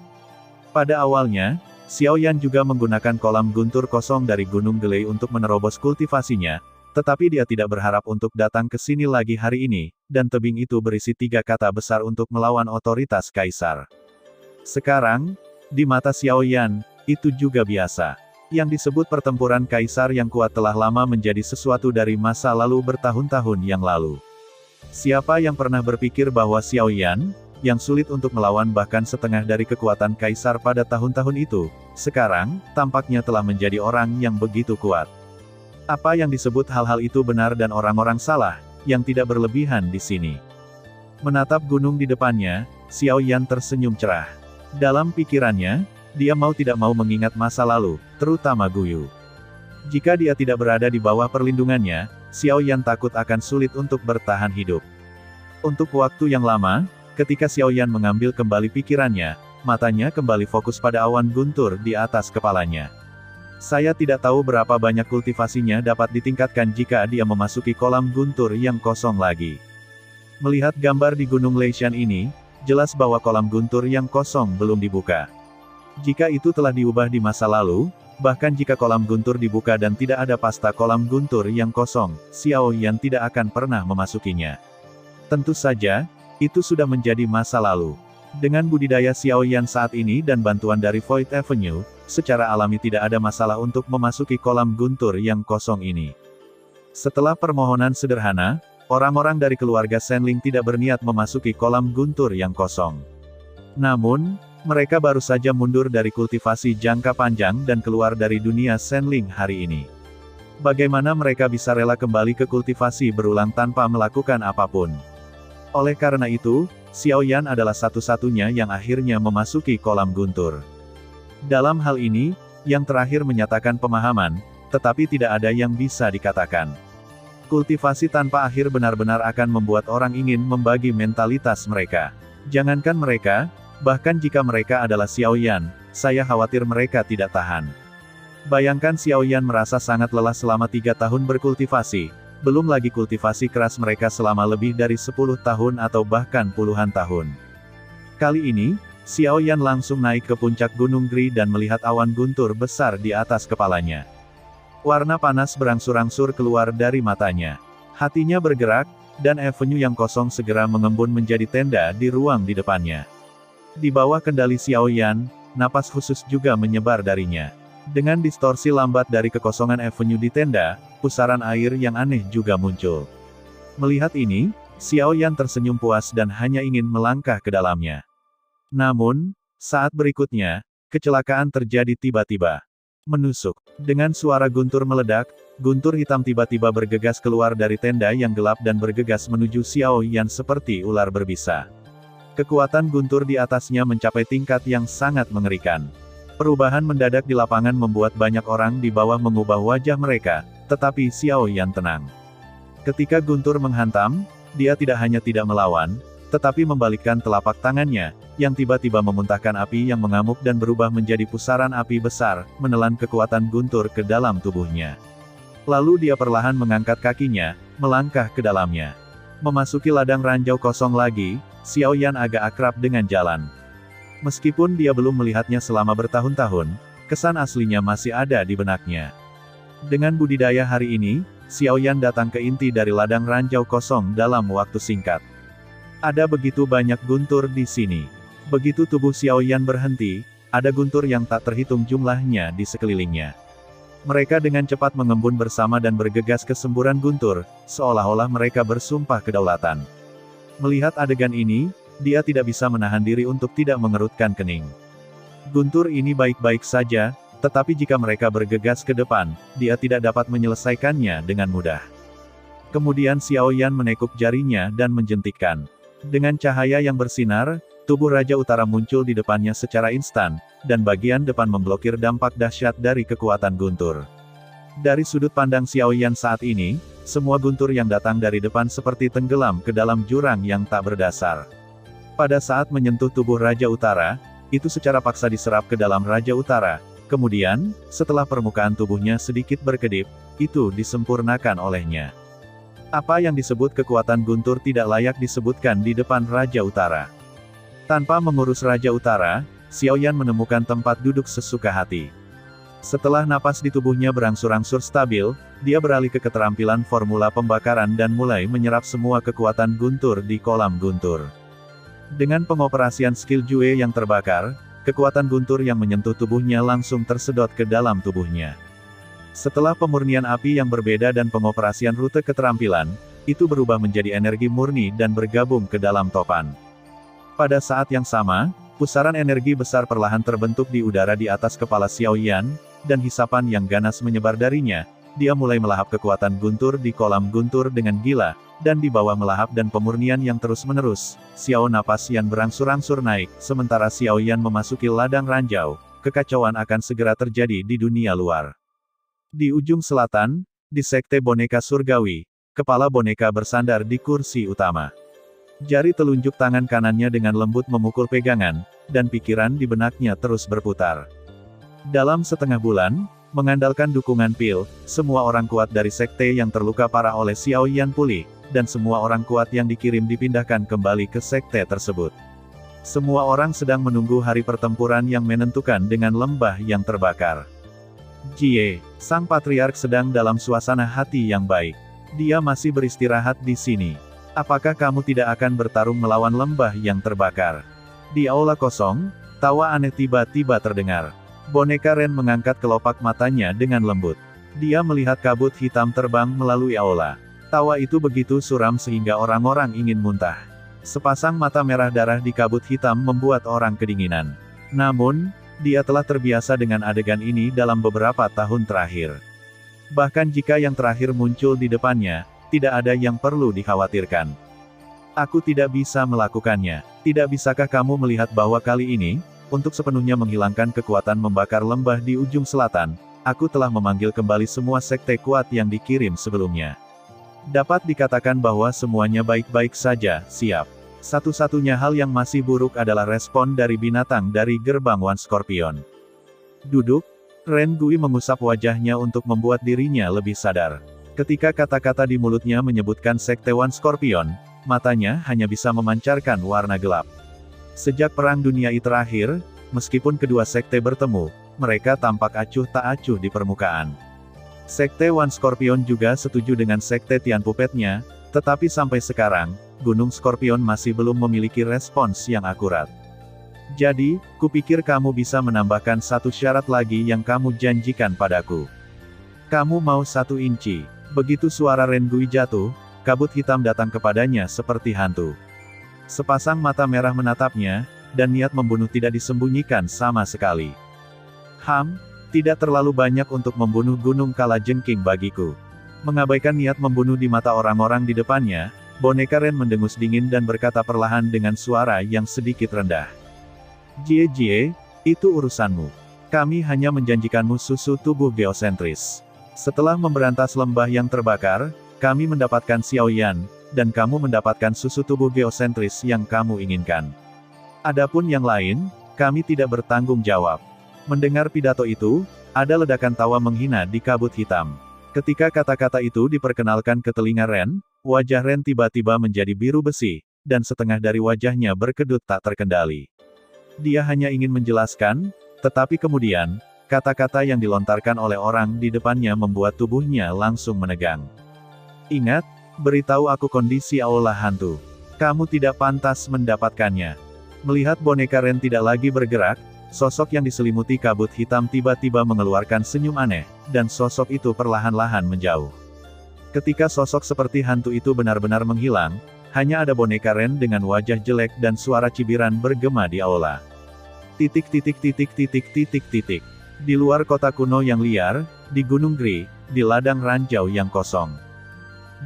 S1: Pada awalnya, Xiao Yan juga menggunakan kolam guntur kosong dari Gunung Gelei untuk menerobos kultivasinya, tetapi dia tidak berharap untuk datang ke sini lagi hari ini, dan tebing itu berisi 3 kata besar untuk melawan otoritas kaisar. Sekarang, di mata Xiao Yan, itu juga biasa. Yang disebut pertempuran kaisar yang kuat telah lama menjadi sesuatu dari masa lalu bertahun-tahun yang lalu. Siapa yang pernah berpikir bahwa Xiao Yan, yang sulit untuk melawan bahkan setengah dari kekuatan kaisar pada tahun-tahun itu, sekarang, tampaknya telah menjadi orang yang begitu kuat. Apa yang disebut hal-hal itu benar dan orang-orang salah, yang tidak berlebihan di sini. Menatap gunung di depannya, Xiao Yan tersenyum cerah. Dalam pikirannya, dia mau tidak mau mengingat masa lalu, terutama Guyu. Jika dia tidak berada di bawah perlindungannya, Xiao Yan takut akan sulit untuk bertahan hidup. Untuk waktu yang lama, ketika Xiao Yan mengambil kembali pikirannya, matanya kembali fokus pada awan guntur di atas kepalanya. Saya tidak tahu berapa banyak kultivasinya dapat ditingkatkan jika dia memasuki kolam guntur yang kosong lagi. Melihat gambar di Gunung Leishan ini, jelas bahwa kolam guntur yang kosong belum dibuka. Jika itu telah diubah di masa lalu, bahkan jika kolam guntur dibuka dan tidak ada pasta kolam guntur yang kosong, Xiao Yan tidak akan pernah memasukinya. Tentu saja, itu sudah menjadi masa lalu. Dengan budidaya Xiao Yan saat ini dan bantuan dari Void Avenue, secara alami tidak ada masalah untuk memasuki kolam guntur yang kosong ini. Setelah permohonan sederhana, orang-orang dari keluarga Shenling tidak berniat memasuki kolam guntur yang kosong. Namun, mereka baru saja mundur dari kultivasi jangka panjang dan keluar dari dunia Shenling hari ini. Bagaimana mereka bisa rela kembali ke kultivasi berulang tanpa melakukan apapun? Oleh karena itu, Xiao Yan adalah satu-satunya yang akhirnya memasuki kolam guntur. Dalam hal ini, yang terakhir menyatakan pemahaman, tetapi tidak ada yang bisa dikatakan. Kultivasi tanpa akhir benar-benar akan membuat orang ingin membagi mentalitas mereka. Jangankan mereka, bahkan jika mereka adalah Xiao Yan, saya khawatir mereka tidak tahan. Bayangkan Xiao Yan merasa sangat lelah selama 3 tahun berkultivasi, belum lagi kultivasi keras mereka selama lebih dari 10 tahun atau bahkan puluhan tahun. Kali ini, Xiao Yan langsung naik ke puncak Gunung Gri dan melihat awan guntur besar di atas kepalanya. Warna panas berangsur-angsur keluar dari matanya. Hatinya bergerak, dan avenue yang kosong segera mengembun menjadi tenda di ruang di depannya. Di bawah kendali Xiao Yan, napas khusus juga menyebar darinya. Dengan distorsi lambat dari kekosongan avenue di tenda, pusaran air yang aneh juga muncul. Melihat ini, Xiao Yan tersenyum puas dan hanya ingin melangkah ke dalamnya. Namun, saat berikutnya, kecelakaan terjadi tiba-tiba. Menusuk. Dengan suara guntur meledak, guntur hitam tiba-tiba bergegas keluar dari tenda yang gelap dan bergegas menuju Xiao Yan seperti ular berbisa. Kekuatan guntur di atasnya mencapai tingkat yang sangat mengerikan. Perubahan mendadak di lapangan membuat banyak orang di bawah mengubah wajah mereka, tetapi Xiao Yan tenang. Ketika guntur menghantam, dia tidak hanya tidak melawan, tetapi membalikkan telapak tangannya, yang tiba-tiba memuntahkan api yang mengamuk dan berubah menjadi pusaran api besar, menelan kekuatan guntur ke dalam tubuhnya. Lalu dia perlahan mengangkat kakinya, melangkah ke dalamnya. Memasuki ladang ranjau kosong lagi, Xiao Yan agak akrab dengan jalan. Meskipun dia belum melihatnya selama bertahun-tahun, kesan aslinya masih ada di benaknya. Dengan budidaya hari ini, Xiao Yan datang ke inti dari ladang ranjau kosong dalam waktu singkat. Ada begitu banyak guntur di sini. Begitu tubuh Xiao Yan berhenti, ada guntur yang tak terhitung jumlahnya di sekelilingnya. Mereka dengan cepat mengembun bersama dan bergegas ke semburan guntur, seolah-olah mereka bersumpah kedaulatan. Melihat adegan ini, dia tidak bisa menahan diri untuk tidak mengerutkan kening. Guntur ini baik-baik saja, tetapi jika mereka bergegas ke depan, dia tidak dapat menyelesaikannya dengan mudah. Kemudian Xiao Yan menekuk jarinya dan menjentikkan. Dengan cahaya yang bersinar, tubuh Raja Utara muncul di depannya secara instan, dan bagian depan memblokir dampak dahsyat dari kekuatan guntur. Dari sudut pandang Xiao Yan saat ini, semua guntur yang datang dari depan seperti tenggelam ke dalam jurang yang tak berdasar. Pada saat menyentuh tubuh Raja Utara, itu secara paksa diserap ke dalam Raja Utara. Kemudian, setelah permukaan tubuhnya sedikit berkedip, itu disempurnakan olehnya. Apa yang disebut kekuatan guntur tidak layak disebutkan di depan Raja Utara. Tanpa mengurus Raja Utara, Xiaoyan menemukan tempat duduk sesuka hati. Setelah napas di tubuhnya berangsur-angsur stabil, dia beralih ke keterampilan formula pembakaran dan mulai menyerap semua kekuatan guntur di kolam guntur. Dengan pengoperasian skill Jue yang terbakar, kekuatan guntur yang menyentuh tubuhnya langsung tersedot ke dalam tubuhnya. Setelah pemurnian api yang berbeda dan pengoperasian rute keterampilan, itu berubah menjadi energi murni dan bergabung ke dalam topan. Pada saat yang sama, pusaran energi besar perlahan terbentuk di udara di atas kepala Xiaoyan, dan hisapan yang ganas menyebar darinya. Dia mulai melahap kekuatan guntur di kolam guntur dengan gila, dan di bawah melahap dan pemurnian yang terus-menerus, Xiao napas Yan berangsur-angsur naik, sementara Xiaoyan memasuki ladang ranjau, kekacauan akan segera terjadi di dunia luar. Di ujung selatan, di sekte boneka surgawi, kepala boneka bersandar di kursi utama. Jari telunjuk tangan kanannya dengan lembut memukul pegangan, dan pikiran di benaknya terus berputar. Dalam setengah bulan, mengandalkan dukungan Pil, semua orang kuat dari sekte yang terluka parah oleh Xiaoyan pulih, dan semua orang kuat yang dikirim dipindahkan kembali ke sekte tersebut. Semua orang sedang menunggu hari pertempuran yang menentukan dengan lembah yang terbakar. Jie, sang patriark sedang dalam suasana hati yang baik. Dia masih beristirahat di sini. Apakah kamu tidak akan bertarung melawan lembah yang terbakar? Di aula kosong, tawa aneh tiba-tiba terdengar. Boneka Ren mengangkat kelopak matanya dengan lembut. Dia melihat kabut hitam terbang melalui aula. Tawa itu begitu suram sehingga orang-orang ingin muntah. Sepasang mata merah darah di kabut hitam membuat orang kedinginan. Namun, dia telah terbiasa dengan adegan ini dalam beberapa tahun terakhir. Bahkan jika yang terakhir muncul di depannya, tidak ada yang perlu dikhawatirkan. Aku tidak bisa melakukannya. Tidak bisakah kamu melihat bahwa kali ini, untuk sepenuhnya menghilangkan kekuatan membakar lembah di ujung selatan, aku telah memanggil kembali semua sekte kuat yang dikirim sebelumnya. Dapat dikatakan bahwa semuanya baik-baik saja, siap. Satu-satunya hal yang masih buruk adalah respon dari binatang dari gerbang One Scorpion. Duduk, Ren Gui mengusap wajahnya untuk membuat dirinya lebih sadar. Ketika kata-kata di mulutnya menyebutkan sekte One Scorpion, matanya hanya bisa memancarkan warna gelap. Sejak Perang Dunia I terakhir, meskipun kedua sekte bertemu, mereka tampak acuh tak acuh di permukaan. Sekte One Scorpion juga setuju dengan sekte Tian Pupetnya, tetapi sampai sekarang, Gunung Scorpion masih belum memiliki respons yang akurat. Jadi, kupikir kamu bisa menambahkan satu syarat lagi yang kamu janjikan padaku. Kamu mau 1 inci. Begitu suara Ren Gui jatuh, kabut hitam datang kepadanya seperti hantu. Sepasang mata merah menatapnya, dan niat membunuh tidak disembunyikan sama sekali. Tidak terlalu banyak untuk membunuh Gunung Kalajengking bagiku. Mengabaikan niat membunuh di mata orang-orang di depannya, boneka Ren mendengus dingin dan berkata perlahan dengan suara yang sedikit rendah. Jie, itu urusanmu. Kami hanya menjanjikanmu susu tubuh geosentris. Setelah memberantas lembah yang terbakar, kami mendapatkan Xiaoyan, dan kamu mendapatkan susu tubuh geosentris yang kamu inginkan. Adapun yang lain, kami tidak bertanggung jawab. Mendengar pidato itu, ada ledakan tawa menghina di kabut hitam. Ketika kata-kata itu diperkenalkan ke telinga Ren, wajah Ren tiba-tiba menjadi biru besi, dan setengah dari wajahnya berkedut tak terkendali. Dia hanya ingin menjelaskan, tetapi kemudian, kata-kata yang dilontarkan oleh orang di depannya membuat tubuhnya langsung menegang. Ingat, beritahu aku kondisi aula hantu. Kamu tidak pantas mendapatkannya. Melihat boneka Ren tidak lagi bergerak, sosok yang diselimuti kabut hitam tiba-tiba mengeluarkan senyum aneh, dan sosok itu perlahan-lahan menjauh. Ketika sosok seperti hantu itu benar-benar menghilang, hanya ada boneka Ren dengan wajah jelek dan suara cibiran bergema di aula. Di luar kota kuno yang liar, di Gunung Gri, di ladang ranjau yang kosong.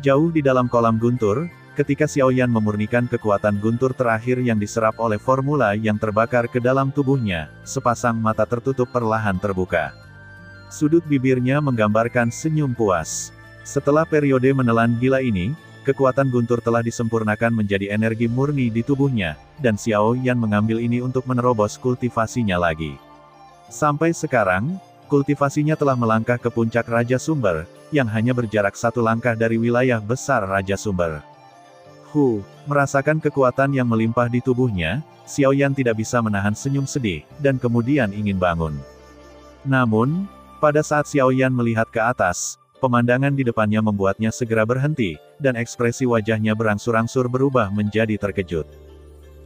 S1: Jauh di dalam kolam guntur, ketika Xiaoyan memurnikan kekuatan guntur terakhir yang diserap oleh formula yang terbakar ke dalam tubuhnya, sepasang mata tertutup perlahan terbuka. Sudut bibirnya menggambarkan senyum puas. Setelah periode menelan gila ini, kekuatan guntur telah disempurnakan menjadi energi murni di tubuhnya, dan Xiao Yan mengambil ini untuk menerobos kultivasinya lagi. Sampai sekarang, kultivasinya telah melangkah ke puncak Raja Sumber, yang hanya berjarak satu langkah dari wilayah besar Raja Sumber. Merasakan kekuatan yang melimpah di tubuhnya, Xiao Yan tidak bisa menahan senyum sedih, dan kemudian ingin bangun. Namun, pada saat Xiao Yan melihat ke atas, pemandangan di depannya membuatnya segera berhenti, dan ekspresi wajahnya berangsur-angsur berubah menjadi terkejut.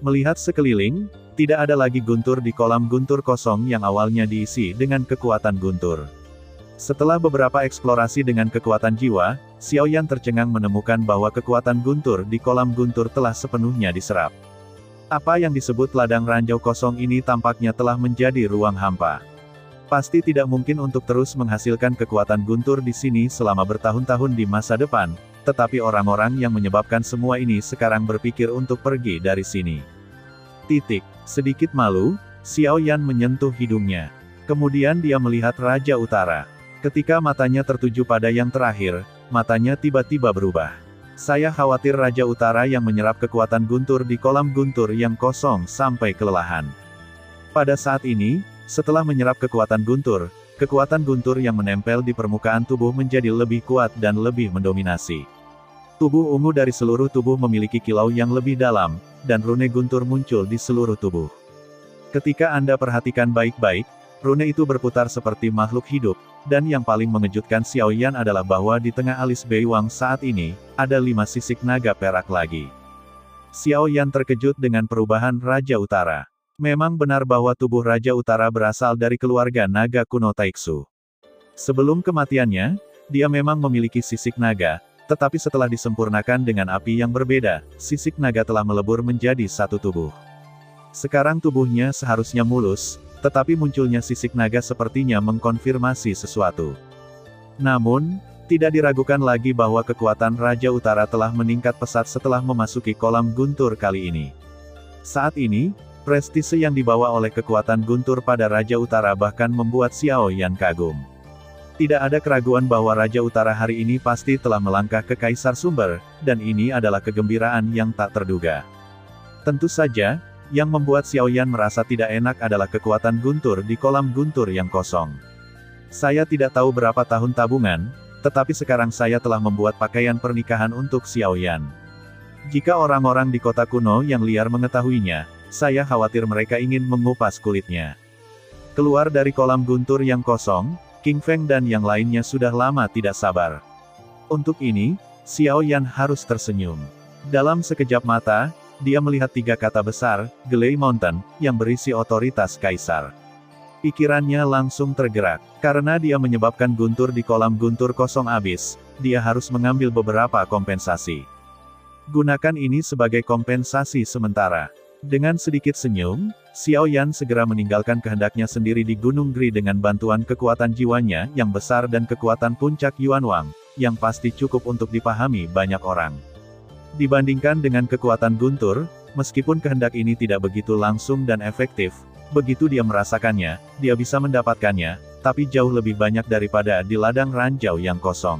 S1: Melihat sekeliling, tidak ada lagi guntur di kolam guntur kosong yang awalnya diisi dengan kekuatan guntur. Setelah beberapa eksplorasi dengan kekuatan jiwa, Xiao Yan tercengang menemukan bahwa kekuatan guntur di kolam guntur telah sepenuhnya diserap. Apa yang disebut ladang ranjau kosong ini tampaknya telah menjadi ruang hampa. Pasti tidak mungkin untuk terus menghasilkan kekuatan guntur di sini selama bertahun-tahun di masa depan, tetapi orang-orang yang menyebabkan semua ini sekarang berpikir untuk pergi dari sini. Sedikit malu, Xiao Yan menyentuh hidungnya. Kemudian dia melihat Raja Utara. Ketika matanya tertuju pada yang terakhir, matanya tiba-tiba berubah. Saya khawatir Raja Utara yang menyerap kekuatan guntur di kolam guntur yang kosong sampai kelelahan. Pada saat ini, setelah menyerap kekuatan guntur yang menempel di permukaan tubuh menjadi lebih kuat dan lebih mendominasi. Tubuh ungu dari seluruh tubuh memiliki kilau yang lebih dalam, dan rune guntur muncul di seluruh tubuh. Ketika Anda perhatikan baik-baik, rune itu berputar seperti makhluk hidup, dan yang paling mengejutkan Xiao Yan adalah bahwa di tengah alis Beiwang saat ini, ada 5 sisik naga perak lagi. Xiao Yan terkejut dengan perubahan Raja Utara. Memang benar bahwa tubuh Raja Utara berasal dari keluarga naga kuno Taiksu. Sebelum kematiannya, dia memang memiliki sisik naga, tetapi setelah disempurnakan dengan api yang berbeda, sisik naga telah melebur menjadi satu tubuh. Sekarang tubuhnya seharusnya mulus, tetapi munculnya sisik naga sepertinya mengkonfirmasi sesuatu. Namun, tidak diragukan lagi bahwa kekuatan Raja Utara telah meningkat pesat setelah memasuki kolam guntur kali ini. Saat ini, prestise yang dibawa oleh kekuatan guntur pada Raja Utara bahkan membuat Xiao Yan kagum. Tidak ada keraguan bahwa Raja Utara hari ini pasti telah melangkah ke Kaisar Sumber, dan ini adalah kegembiraan yang tak terduga. Tentu saja, yang membuat Xiao Yan merasa tidak enak adalah kekuatan guntur di kolam guntur yang kosong. Saya tidak tahu berapa tahun tabungan, tetapi sekarang saya telah membuat pakaian pernikahan untuk Xiao Yan. Jika orang-orang di kota kuno yang liar mengetahuinya, saya khawatir mereka ingin mengupas kulitnya. Keluar dari kolam guntur yang kosong, King Feng dan yang lainnya sudah lama tidak sabar. Untuk ini, Xiao Yan harus tersenyum. Dalam sekejap mata, dia melihat 3 kata besar, Glay Mountain, yang berisi otoritas kaisar. Pikirannya langsung tergerak. Karena dia menyebabkan guntur di kolam guntur kosong habis, dia harus mengambil beberapa kompensasi. Gunakan ini sebagai kompensasi sementara. Dengan sedikit senyum, Xiao Yan segera meninggalkan kehendaknya sendiri di Gunung Gri dengan bantuan kekuatan jiwanya yang besar dan kekuatan puncak Yuan Wang, yang pasti cukup untuk dipahami banyak orang. Dibandingkan dengan kekuatan guntur, meskipun kehendak ini tidak begitu langsung dan efektif, begitu dia merasakannya, dia bisa mendapatkannya, tapi jauh lebih banyak daripada di ladang ranjau yang kosong.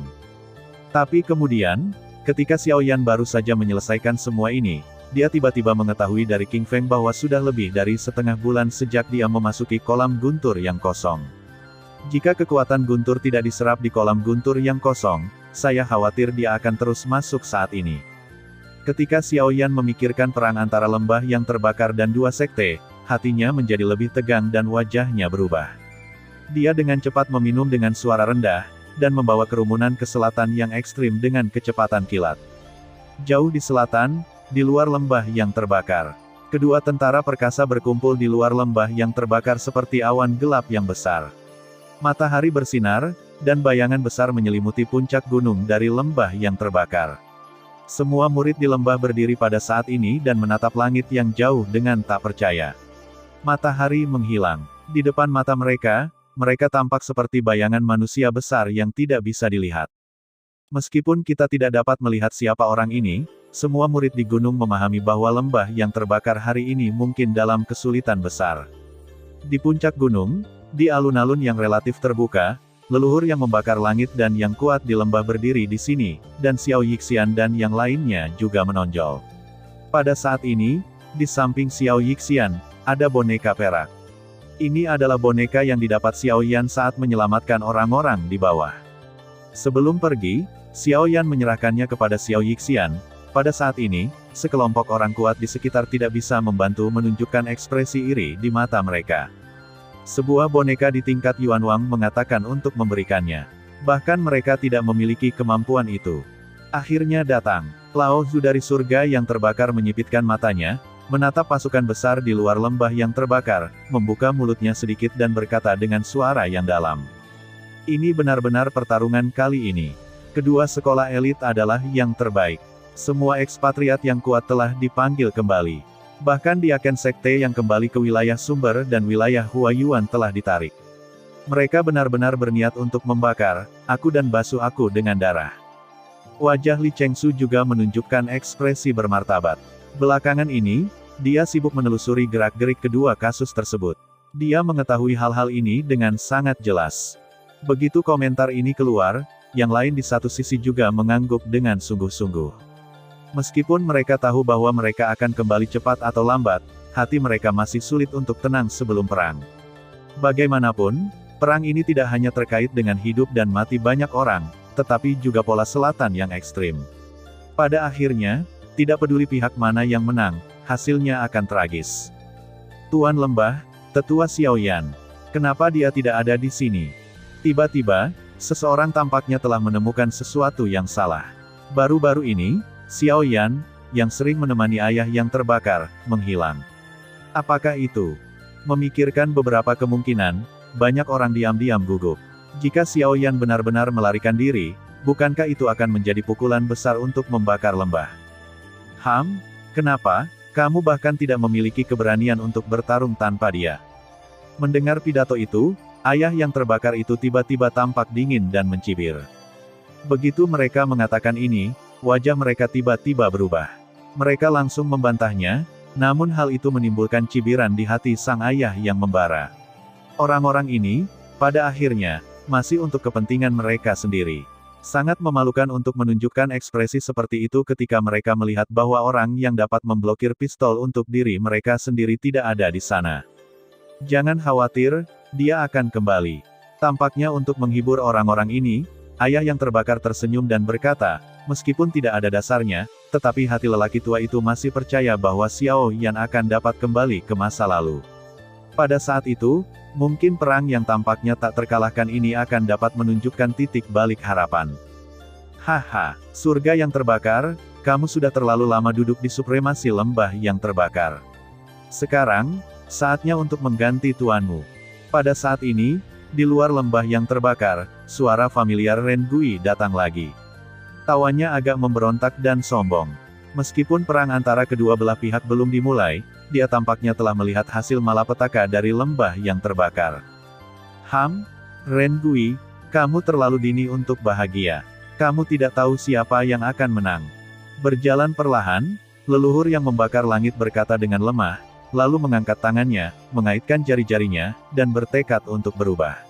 S1: Tapi kemudian, ketika Xiao Yan baru saja menyelesaikan semua ini, dia tiba-tiba mengetahui dari King Feng bahwa sudah lebih dari setengah bulan sejak dia memasuki kolam guntur yang kosong. Jika kekuatan guntur tidak diserap di kolam guntur yang kosong, saya khawatir dia akan terus masuk saat ini. Ketika Xiao Yan memikirkan perang antara lembah yang terbakar dan 2 sekte, hatinya menjadi lebih tegang dan wajahnya berubah. Dia dengan cepat meminum dengan suara rendah, dan membawa kerumunan ke selatan yang ekstrim dengan kecepatan kilat. Jauh di selatan, di luar lembah yang terbakar, kedua tentara perkasa berkumpul di luar lembah yang terbakar seperti awan gelap yang besar. Matahari bersinar, dan bayangan besar menyelimuti puncak gunung dari lembah yang terbakar. Semua murid di lembah berdiri pada saat ini dan menatap langit yang jauh dengan tak percaya. Matahari menghilang. Di depan mata mereka, mereka tampak seperti bayangan manusia besar yang tidak bisa dilihat. Meskipun kita tidak dapat melihat siapa orang ini, semua murid di gunung memahami bahwa lembah yang terbakar hari ini mungkin dalam kesulitan besar. Di puncak gunung, di alun-alun yang relatif terbuka, leluhur yang membakar langit dan yang kuat di lembah berdiri di sini, dan Xiao Yixian dan yang lainnya juga menonjol. Pada saat ini, di samping Xiao Yixian, ada boneka perak. Ini adalah boneka yang didapat Xiao Yan saat menyelamatkan orang-orang di bawah. Sebelum pergi, Xiao Yan menyerahkannya kepada Xiao Yixian. Pada saat ini, sekelompok orang kuat di sekitar tidak bisa membantu menunjukkan ekspresi iri di mata mereka. Sebuah boneka di tingkat Yuan Wang mengatakan untuk memberikannya. Bahkan mereka tidak memiliki kemampuan itu. Akhirnya datang. Lao Zu dari surga yang terbakar menyipitkan matanya, menatap pasukan besar di luar lembah yang terbakar, membuka mulutnya sedikit dan berkata dengan suara yang dalam. Ini benar-benar pertarungan kali ini. Kedua sekolah elit adalah yang terbaik. Semua ekspatriat yang kuat telah dipanggil kembali. Bahkan di Aken Sekte yang kembali ke wilayah sumber dan wilayah Huayuan telah ditarik. Mereka benar-benar berniat untuk membakar aku dan basuh aku dengan darah. Wajah Li Chengsu juga menunjukkan ekspresi bermartabat. Belakangan ini, dia sibuk menelusuri gerak-gerik kedua kasus tersebut. Dia mengetahui hal-hal ini dengan sangat jelas. Begitu komentar ini keluar, yang lain di satu sisi juga mengangguk dengan sungguh-sungguh. Meskipun mereka tahu bahwa mereka akan kembali cepat atau lambat, hati mereka masih sulit untuk tenang sebelum perang. Bagaimanapun, perang ini tidak hanya terkait dengan hidup dan mati banyak orang, tetapi juga pola selatan yang ekstrim. Pada akhirnya, tidak peduli pihak mana yang menang, hasilnya akan tragis. Tuan Lembah, Tetua Xiao Yan. Kenapa dia tidak ada di sini? Tiba-tiba, seseorang tampaknya telah menemukan sesuatu yang salah. Baru-baru ini, Xiao Yan, yang sering menemani ayah yang terbakar, menghilang. Apakah itu? Memikirkan beberapa kemungkinan, banyak orang diam-diam gugup. Jika Xiao Yan benar-benar melarikan diri, bukankah itu akan menjadi pukulan besar untuk membakar lembah? Kenapa? Kamu bahkan tidak memiliki keberanian untuk bertarung tanpa dia. Mendengar pidato itu, ayah yang terbakar itu tiba-tiba tampak dingin dan mencibir. Begitu mereka mengatakan ini, wajah mereka tiba-tiba berubah. Mereka langsung membantahnya, namun hal itu menimbulkan cibiran di hati sang ayah yang membara. Orang-orang ini, pada akhirnya, masih untuk kepentingan mereka sendiri. Sangat memalukan untuk menunjukkan ekspresi seperti itu ketika mereka melihat bahwa orang yang dapat memblokir pistol untuk diri mereka sendiri tidak ada di sana. Jangan khawatir, dia akan kembali. Tampaknya untuk menghibur orang-orang ini, ayah yang terbakar tersenyum dan berkata, meskipun tidak ada dasarnya, tetapi hati lelaki tua itu masih percaya bahwa Xiao Yan akan dapat kembali ke masa lalu. Pada saat itu, mungkin perang yang tampaknya tak terkalahkan ini akan dapat menunjukkan titik balik harapan. Haha, surga yang terbakar, kamu sudah terlalu lama duduk di supremasi lembah yang terbakar. Sekarang, saatnya untuk mengganti tuanmu. Pada saat ini, di luar lembah yang terbakar, suara familiar Ren Gui datang lagi. Tawanya agak memberontak dan sombong. Meskipun perang antara kedua belah pihak belum dimulai, dia tampaknya telah melihat hasil malapetaka dari lembah yang terbakar. Ren Gui, kamu terlalu dini untuk bahagia. Kamu tidak tahu siapa yang akan menang. Berjalan perlahan, leluhur yang membakar langit berkata dengan lemah, lalu mengangkat tangannya, mengaitkan jari-jarinya, dan bertekad untuk berubah.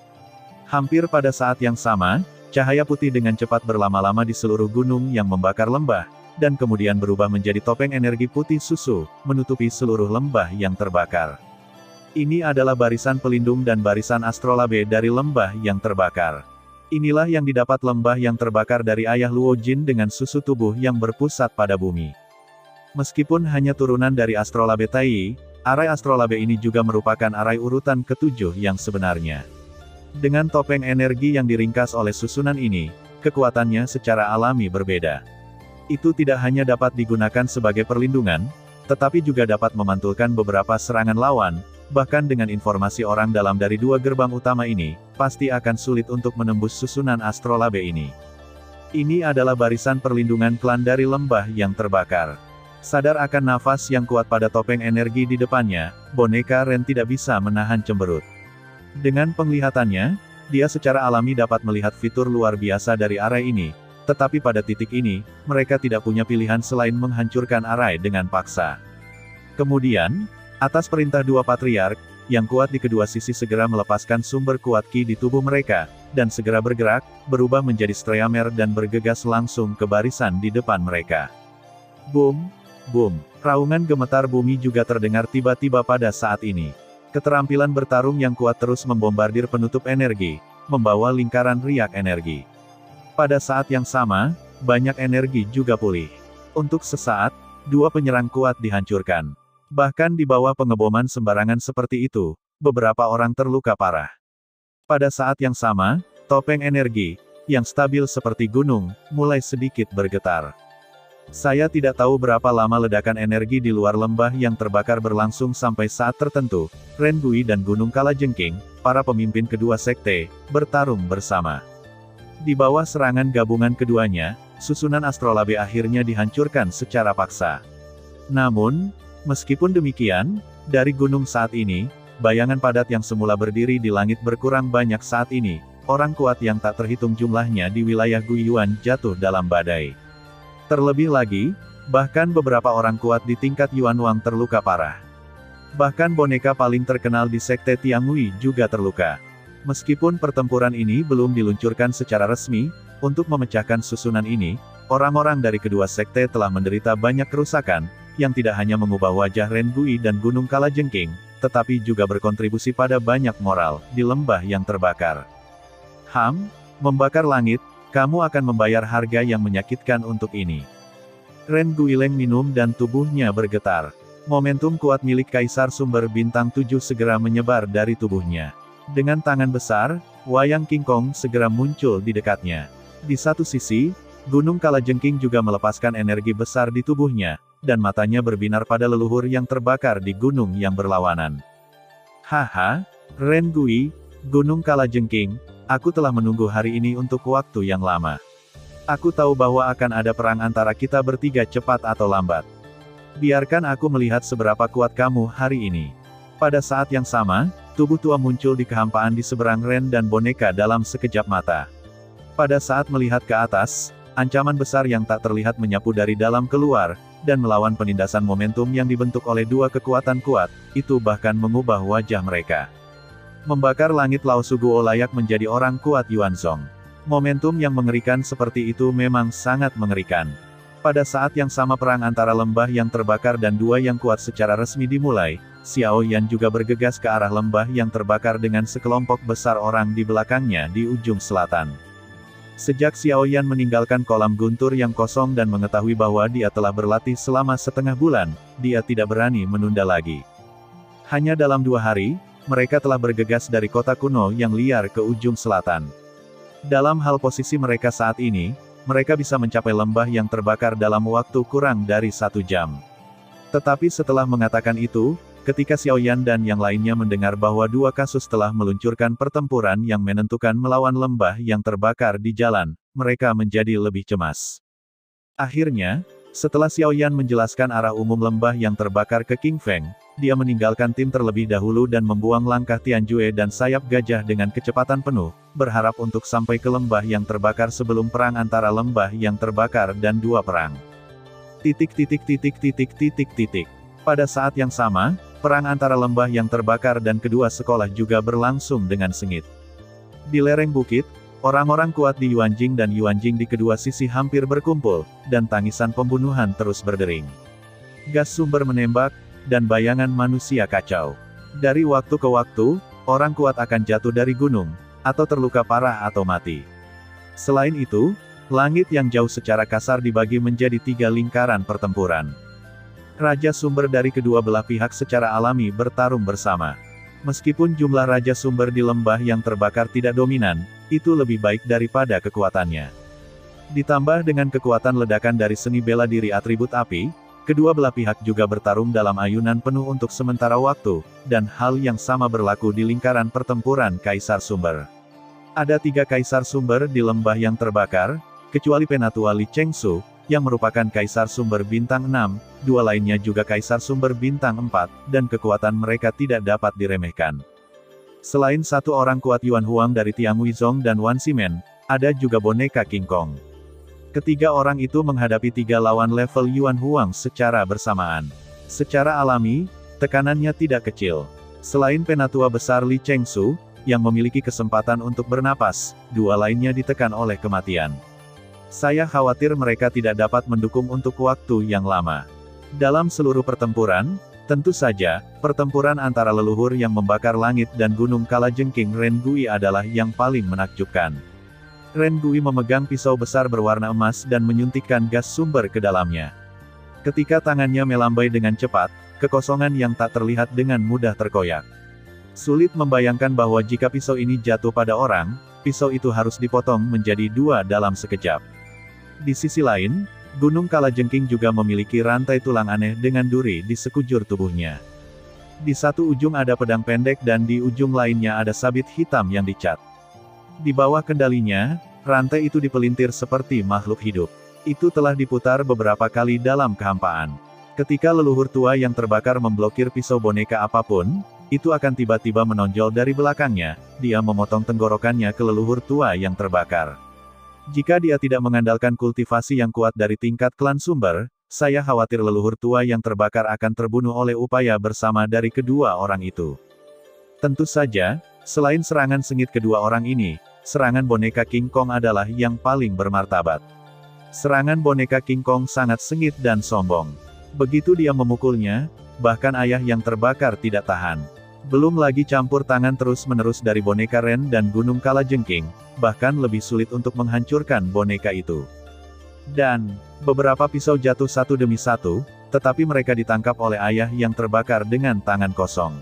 S1: Hampir pada saat yang sama, cahaya putih dengan cepat berlama-lama di seluruh gunung yang membakar lembah, dan kemudian berubah menjadi topeng energi putih susu, menutupi seluruh lembah yang terbakar. Ini adalah barisan pelindung dan barisan astrolabe dari lembah yang terbakar. Inilah yang didapat lembah yang terbakar dari ayah Luo Jin dengan susu tubuh yang berpusat pada bumi. Meskipun hanya turunan dari astrolabe Tai, arai astrolabe ini juga merupakan arai urutan ketujuh yang sebenarnya. Dengan topeng energi yang diringkas oleh susunan ini, kekuatannya secara alami berbeda. Itu tidak hanya dapat digunakan sebagai perlindungan, tetapi juga dapat memantulkan beberapa serangan lawan, bahkan dengan informasi orang dalam dari dua gerbang utama ini, pasti akan sulit untuk menembus susunan astrolabe ini. Ini adalah barisan perlindungan klan dari lembah yang terbakar. Sadar akan nafas yang kuat pada topeng energi di depannya, boneka Ren tidak bisa menahan cemberut. Dengan penglihatannya, dia secara alami dapat melihat fitur luar biasa dari arai ini, tetapi pada titik ini, mereka tidak punya pilihan selain menghancurkan arai dengan paksa. Kemudian, atas perintah dua patriark, yang kuat di kedua sisi segera melepaskan sumber kuat ki di tubuh mereka, dan segera bergerak, berubah menjadi Streamer dan bergegas langsung ke barisan di depan mereka. Boom! Boom! Raungan gemetar bumi juga terdengar tiba-tiba pada saat ini. Keterampilan bertarung yang kuat terus membombardir penutup energi, membawa lingkaran riak energi. Pada saat yang sama, banyak energi juga pulih. Untuk sesaat, dua penyerang kuat dihancurkan. Bahkan di bawah pengeboman sembarangan seperti itu, beberapa orang terluka parah. Pada saat yang sama, topeng energi, yang stabil seperti gunung, mulai sedikit bergetar. Saya tidak tahu berapa lama ledakan energi di luar lembah yang terbakar berlangsung sampai saat tertentu, Ren Gui dan Gunung Kalajengking, para pemimpin kedua sekte, bertarung bersama. Di bawah serangan gabungan keduanya, susunan astrolabe akhirnya dihancurkan secara paksa. Namun, meskipun demikian, dari gunung saat ini, bayangan padat yang semula berdiri di langit berkurang banyak saat ini, orang kuat yang tak terhitung jumlahnya di wilayah Guiyuan jatuh dalam badai. Terlebih lagi, bahkan beberapa orang kuat di tingkat Yuan Wang terluka parah. Bahkan boneka paling terkenal di sekte Tiangui juga terluka. Meskipun pertempuran ini belum diluncurkan secara resmi, untuk memecahkan susunan ini, orang-orang dari kedua sekte telah menderita banyak kerusakan, yang tidak hanya mengubah wajah Ren Gui dan Gunung Kalajengking, tetapi juga berkontribusi pada banyak moral di lembah yang terbakar. Membakar langit, kamu akan membayar harga yang menyakitkan untuk ini. Ren Guileng minum dan tubuhnya bergetar. Momentum kuat milik Kaisar Sumber Bintang 7 segera menyebar dari tubuhnya. Dengan tangan besar, Wayang King Kong segera muncul di dekatnya. Di satu sisi, Gunung Kalajengking juga melepaskan energi besar di tubuhnya, dan matanya berbinar pada leluhur yang terbakar di gunung yang berlawanan. Haha, Ren Gui, Gunung Kalajengking, aku telah menunggu hari ini untuk waktu yang lama. Aku tahu bahwa akan ada perang antara kita bertiga cepat atau lambat. Biarkan aku melihat seberapa kuat kamu hari ini. Pada saat yang sama, tubuh tua muncul di kehampaan di seberang Ren dan boneka dalam sekejap mata. Pada saat melihat ke atas, ancaman besar yang tak terlihat menyapu dari dalam keluar, dan melawan penindasan momentum yang dibentuk oleh dua kekuatan kuat, itu bahkan mengubah wajah mereka. Membakar langit Lao Suguo layak menjadi orang kuat Yuanzong. Momentum yang mengerikan seperti itu memang sangat mengerikan. Pada saat yang sama perang antara lembah yang terbakar dan dua yang kuat secara resmi dimulai, Xiao Yan juga bergegas ke arah lembah yang terbakar dengan sekelompok besar orang di belakangnya di ujung selatan. Sejak Xiao Yan meninggalkan kolam guntur yang kosong dan mengetahui bahwa dia telah berlatih selama setengah bulan, dia tidak berani menunda lagi. Hanya dalam 2 hari, mereka telah bergegas dari kota kuno yang liar ke ujung selatan. Dalam hal posisi mereka saat ini, mereka bisa mencapai lembah yang terbakar dalam waktu kurang dari 1 jam. Tetapi setelah mengatakan itu, ketika Xiao Yan dan yang lainnya mendengar bahwa 2 kasus telah meluncurkan pertempuran yang menentukan melawan lembah yang terbakar di jalan, mereka menjadi lebih cemas. Akhirnya, setelah Xiao Yan menjelaskan arah umum lembah yang terbakar ke King Feng, dia meninggalkan tim terlebih dahulu dan membuang langkah Tianjue dan sayap gajah dengan kecepatan penuh, berharap untuk sampai ke lembah yang terbakar sebelum perang antara lembah yang terbakar dan 2 perang. Pada saat yang sama, perang antara lembah yang terbakar dan kedua sekolah juga berlangsung dengan sengit. Di lereng bukit, orang-orang kuat di Yuanjing dan Yuanjing di kedua sisi hampir berkumpul, dan tangisan pembunuhan terus berdering. Gas sumber menembak, dan bayangan manusia kacau. Dari waktu ke waktu, orang kuat akan jatuh dari gunung, atau terluka parah atau mati. Selain itu, langit yang jauh secara kasar dibagi menjadi 3 lingkaran pertempuran. Raja sumber dari kedua belah pihak secara alami bertarung bersama. Meskipun jumlah raja sumber di lembah yang terbakar tidak dominan, itu lebih baik daripada kekuatannya. Ditambah dengan kekuatan ledakan dari seni bela diri atribut api, kedua belah pihak juga bertarung dalam ayunan penuh untuk sementara waktu, dan hal yang sama berlaku di lingkaran pertempuran Kaisar Sumber. Ada 3 Kaisar Sumber di lembah yang terbakar, kecuali Penatua Li Chengsu, yang merupakan Kaisar Sumber Bintang 6, 2 lainnya juga Kaisar Sumber Bintang 4, dan kekuatan mereka tidak dapat diremehkan. Selain 1 orang kuat Yuan Huang dari Tiangui Zong dan Wan Ximen, ada juga boneka King Kong. Ketiga orang itu menghadapi 3 lawan level Yuan Huang secara bersamaan. Secara alami, tekanannya tidak kecil. Selain Penatua Besar Li Chengsu, yang memiliki kesempatan untuk bernapas, dua lainnya ditekan oleh kematian. Saya khawatir mereka tidak dapat mendukung untuk waktu yang lama. Dalam seluruh pertempuran, tentu saja, pertempuran antara leluhur yang membakar langit dan Gunung Kalajengking Rengui adalah yang paling menakjubkan. Rengui memegang pisau besar berwarna emas dan menyuntikkan gas sumber ke dalamnya. Ketika tangannya melambai dengan cepat, kekosongan yang tak terlihat dengan mudah terkoyak. Sulit membayangkan bahwa jika pisau ini jatuh pada orang, pisau itu harus dipotong menjadi dua dalam sekejap. Di sisi lain, Gunung Kalajengking juga memiliki rantai tulang aneh dengan duri di sekujur tubuhnya. Di satu ujung ada pedang pendek dan di ujung lainnya ada sabit hitam yang dicat. Di bawah kendalinya, rantai itu dipelintir seperti makhluk hidup. Itu telah diputar beberapa kali dalam kehampaan. Ketika leluhur tua yang terbakar memblokir pisau boneka apapun, itu akan tiba-tiba menonjol dari belakangnya, dia memotong tenggorokannya ke leluhur tua yang terbakar. Jika dia tidak mengandalkan kultivasi yang kuat dari tingkat klan sumber, saya khawatir leluhur tua yang terbakar akan terbunuh oleh upaya bersama dari kedua orang itu. Tentu saja, selain serangan sengit kedua orang ini, serangan boneka King Kong adalah yang paling bermartabat. Serangan boneka King Kong sangat sengit dan sombong. Begitu dia memukulnya, bahkan ayah yang terbakar tidak tahan. Belum lagi campur tangan terus-menerus dari boneka Ren dan Gunung Kalajengking, bahkan lebih sulit untuk menghancurkan boneka itu. Dan, beberapa pisau jatuh satu demi satu, tetapi mereka ditangkap oleh ayah yang terbakar dengan tangan kosong.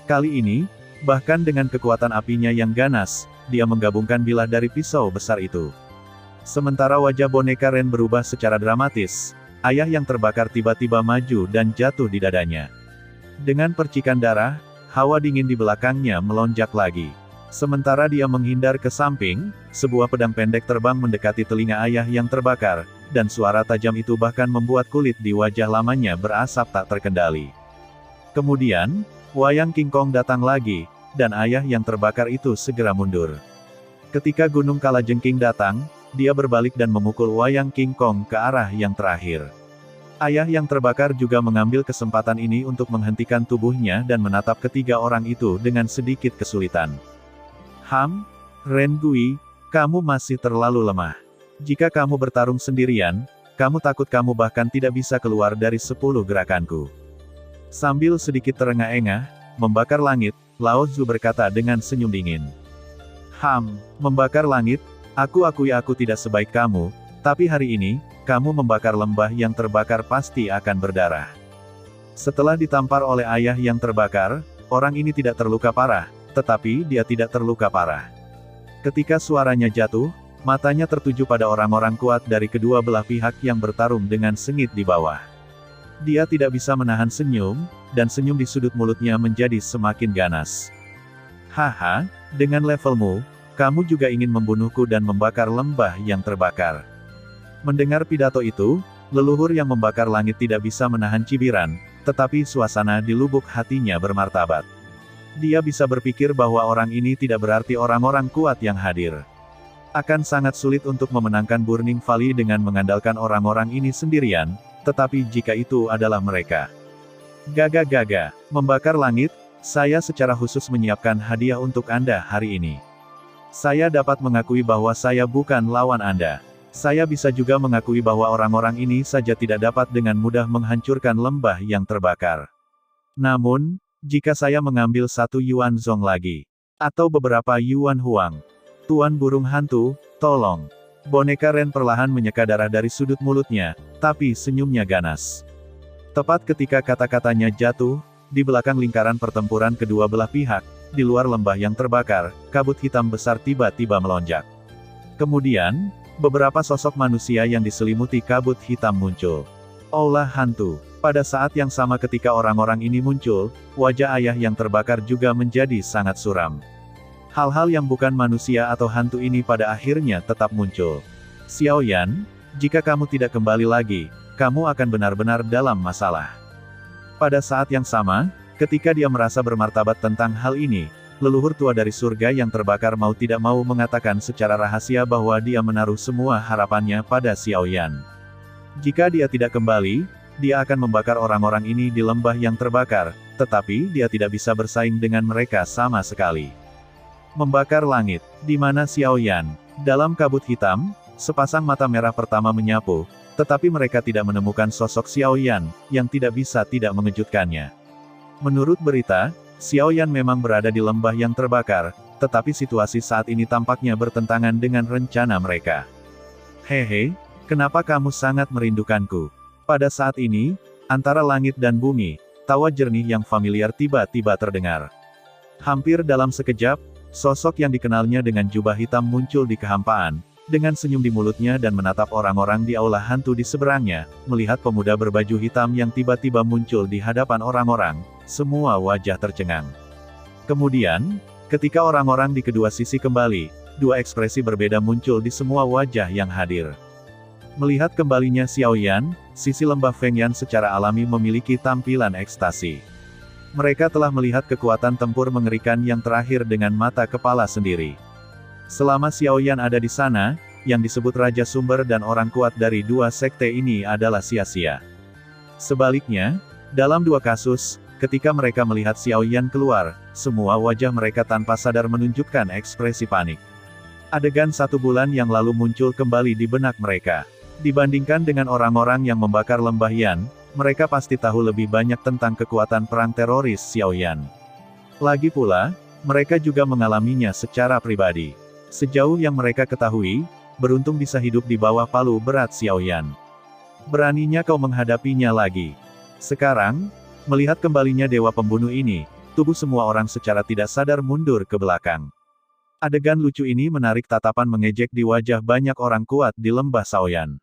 S1: Kali ini, bahkan dengan kekuatan apinya yang ganas, dia menggabungkan bilah dari pisau besar itu. Sementara wajah boneka Ren berubah secara dramatis, ayah yang terbakar tiba-tiba maju dan jatuh di dadanya. Dengan percikan darah, hawa dingin di belakangnya melonjak lagi. Sementara dia menghindar ke samping, sebuah pedang pendek terbang mendekati telinga ayah yang terbakar, dan suara tajam itu bahkan membuat kulit di wajah lamanya berasap tak terkendali. Kemudian, wayang King Kong datang lagi, dan ayah yang terbakar itu segera mundur. Ketika Gunung Kalajengking datang, dia berbalik dan memukul wayang King Kong ke arah yang terakhir. Ayah yang terbakar juga mengambil kesempatan ini untuk menghentikan tubuhnya dan menatap ketiga orang itu dengan sedikit kesulitan. Rengui, kamu masih terlalu lemah. Jika kamu bertarung sendirian, kamu takut kamu bahkan tidak bisa keluar dari 10 gerakanku. Sambil sedikit terengah-engah, membakar langit, Lao Zu berkata dengan senyum dingin. Membakar langit, aku akui aku tidak sebaik kamu, tapi hari ini, kamu membakar lembah yang terbakar pasti akan berdarah. Setelah ditampar oleh ayah yang terbakar, orang ini tidak terluka parah, tetapi dia tidak terluka parah. Ketika suaranya jatuh, matanya tertuju pada orang-orang kuat dari kedua belah pihak yang bertarung dengan sengit di bawah. Dia tidak bisa menahan senyum, dan senyum di sudut mulutnya menjadi semakin ganas. Haha, dengan levelmu, kamu juga ingin membunuhku dan membakar lembah yang terbakar. Mendengar pidato itu, leluhur yang membakar langit tidak bisa menahan cibiran, tetapi suasana di lubuk hatinya bermartabat. Dia bisa berpikir bahwa orang ini tidak berarti orang-orang kuat yang hadir. Akan sangat sulit untuk memenangkan Burning Valley dengan mengandalkan orang-orang ini sendirian, tetapi jika itu adalah mereka. Gaga, membakar langit, saya secara khusus menyiapkan hadiah untuk Anda hari ini. Saya dapat mengakui bahwa saya bukan lawan Anda. Saya bisa juga mengakui bahwa orang-orang ini saja tidak dapat dengan mudah menghancurkan lembah yang terbakar. Namun, jika saya mengambil satu Yuan Zong lagi, atau beberapa Yuan Huang, Tuan Burung Hantu, tolong. Boneka Ren perlahan menyeka darah dari sudut mulutnya, tapi senyumnya ganas. Tepat ketika kata-katanya jatuh, di belakang lingkaran pertempuran kedua belah pihak, di luar lembah yang terbakar, kabut hitam besar tiba-tiba melonjak. Kemudian, beberapa sosok manusia yang diselimuti kabut hitam muncul. Aula hantu. Pada saat yang sama ketika orang-orang ini muncul, wajah ayah yang terbakar juga menjadi sangat suram. Hal-hal yang bukan manusia atau hantu ini pada akhirnya tetap muncul. Xiao Yan, jika kamu tidak kembali lagi, kamu akan benar-benar dalam masalah. Pada saat yang sama, ketika dia merasa bermartabat tentang hal ini, leluhur tua dari surga yang terbakar mau tidak mau mengatakan secara rahasia bahwa dia menaruh semua harapannya pada Xiao Yan. Jika dia tidak kembali, dia akan membakar orang-orang ini di lembah yang terbakar, tetapi dia tidak bisa bersaing dengan mereka sama sekali. Membakar langit. Di mana Xiao Yan? Dalam kabut hitam, sepasang mata merah pertama menyapu, tetapi mereka tidak menemukan sosok Xiao Yan, yang tidak bisa tidak mengejutkannya. Menurut berita, Xiao Yan memang berada di lembah yang terbakar, tetapi situasi saat ini tampaknya bertentangan dengan rencana mereka. Hehe, kenapa kamu sangat merindukanku? Pada saat ini, antara langit dan bumi, tawa jernih yang familiar tiba-tiba terdengar. Hampir dalam sekejap, sosok yang dikenalnya dengan jubah hitam muncul di kehampaan, dengan senyum di mulutnya dan menatap orang-orang di aula hantu di seberangnya. Melihat pemuda berbaju hitam yang tiba-tiba muncul di hadapan orang-orang, semua wajah tercengang. Kemudian, ketika orang-orang di kedua sisi kembali, dua ekspresi berbeda muncul di semua wajah yang hadir. Melihat kembalinya Xiao Yan, sisi lembah Fengyan secara alami memiliki tampilan ekstasi. Mereka telah melihat kekuatan tempur mengerikan yang terakhir dengan mata kepala sendiri. Selama Xiao Yan ada di sana, yang disebut Raja Sumber dan orang kuat dari dua sekte ini adalah sia-sia. Sebaliknya, dalam dua kasus, ketika mereka melihat Xiao Yan keluar, semua wajah mereka tanpa sadar menunjukkan ekspresi panik. Adegan 1 bulan yang lalu muncul kembali di benak mereka. Dibandingkan dengan orang-orang yang membakar lembah Yan, mereka pasti tahu lebih banyak tentang kekuatan perang teroris Xiao Yan. Lagi pula, mereka juga mengalaminya secara pribadi. Sejauh yang mereka ketahui, beruntung bisa hidup di bawah palu berat Xiao Yan. Beraninya kau menghadapinya lagi. Sekarang, melihat kembalinya dewa pembunuh ini, tubuh semua orang secara tidak sadar mundur ke belakang. Adegan lucu ini menarik tatapan mengejek di wajah banyak orang kuat di lembah Shaoyan.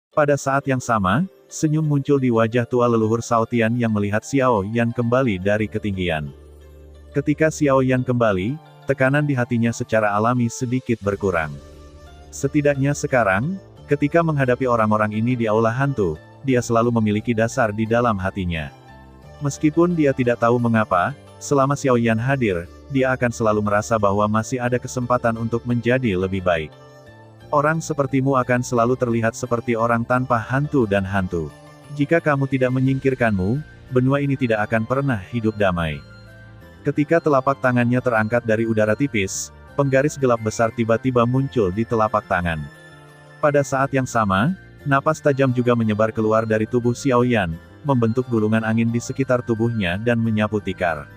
S1: Pada saat yang sama, senyum muncul di wajah tua leluhur Shao Tian yang melihat Xiao Yan kembali dari ketinggian. Ketika Xiao Yan kembali, tekanan di hatinya secara alami sedikit berkurang. Setidaknya sekarang, ketika menghadapi orang-orang ini di aula hantu, dia selalu memiliki dasar di dalam hatinya. Meskipun dia tidak tahu mengapa, selama Xiao Yan hadir, dia akan selalu merasa bahwa masih ada kesempatan untuk menjadi lebih baik. Orang sepertimu akan selalu terlihat seperti orang tanpa hantu dan hantu. Jika kamu tidak menyingkirkanmu, benua ini tidak akan pernah hidup damai. Ketika telapak tangannya terangkat dari udara tipis, penggaris gelap besar tiba-tiba muncul di telapak tangan. Pada saat yang sama, napas tajam juga menyebar keluar dari tubuh Xiao Yan, membentuk gulungan angin di sekitar tubuhnya dan menyapu tikar.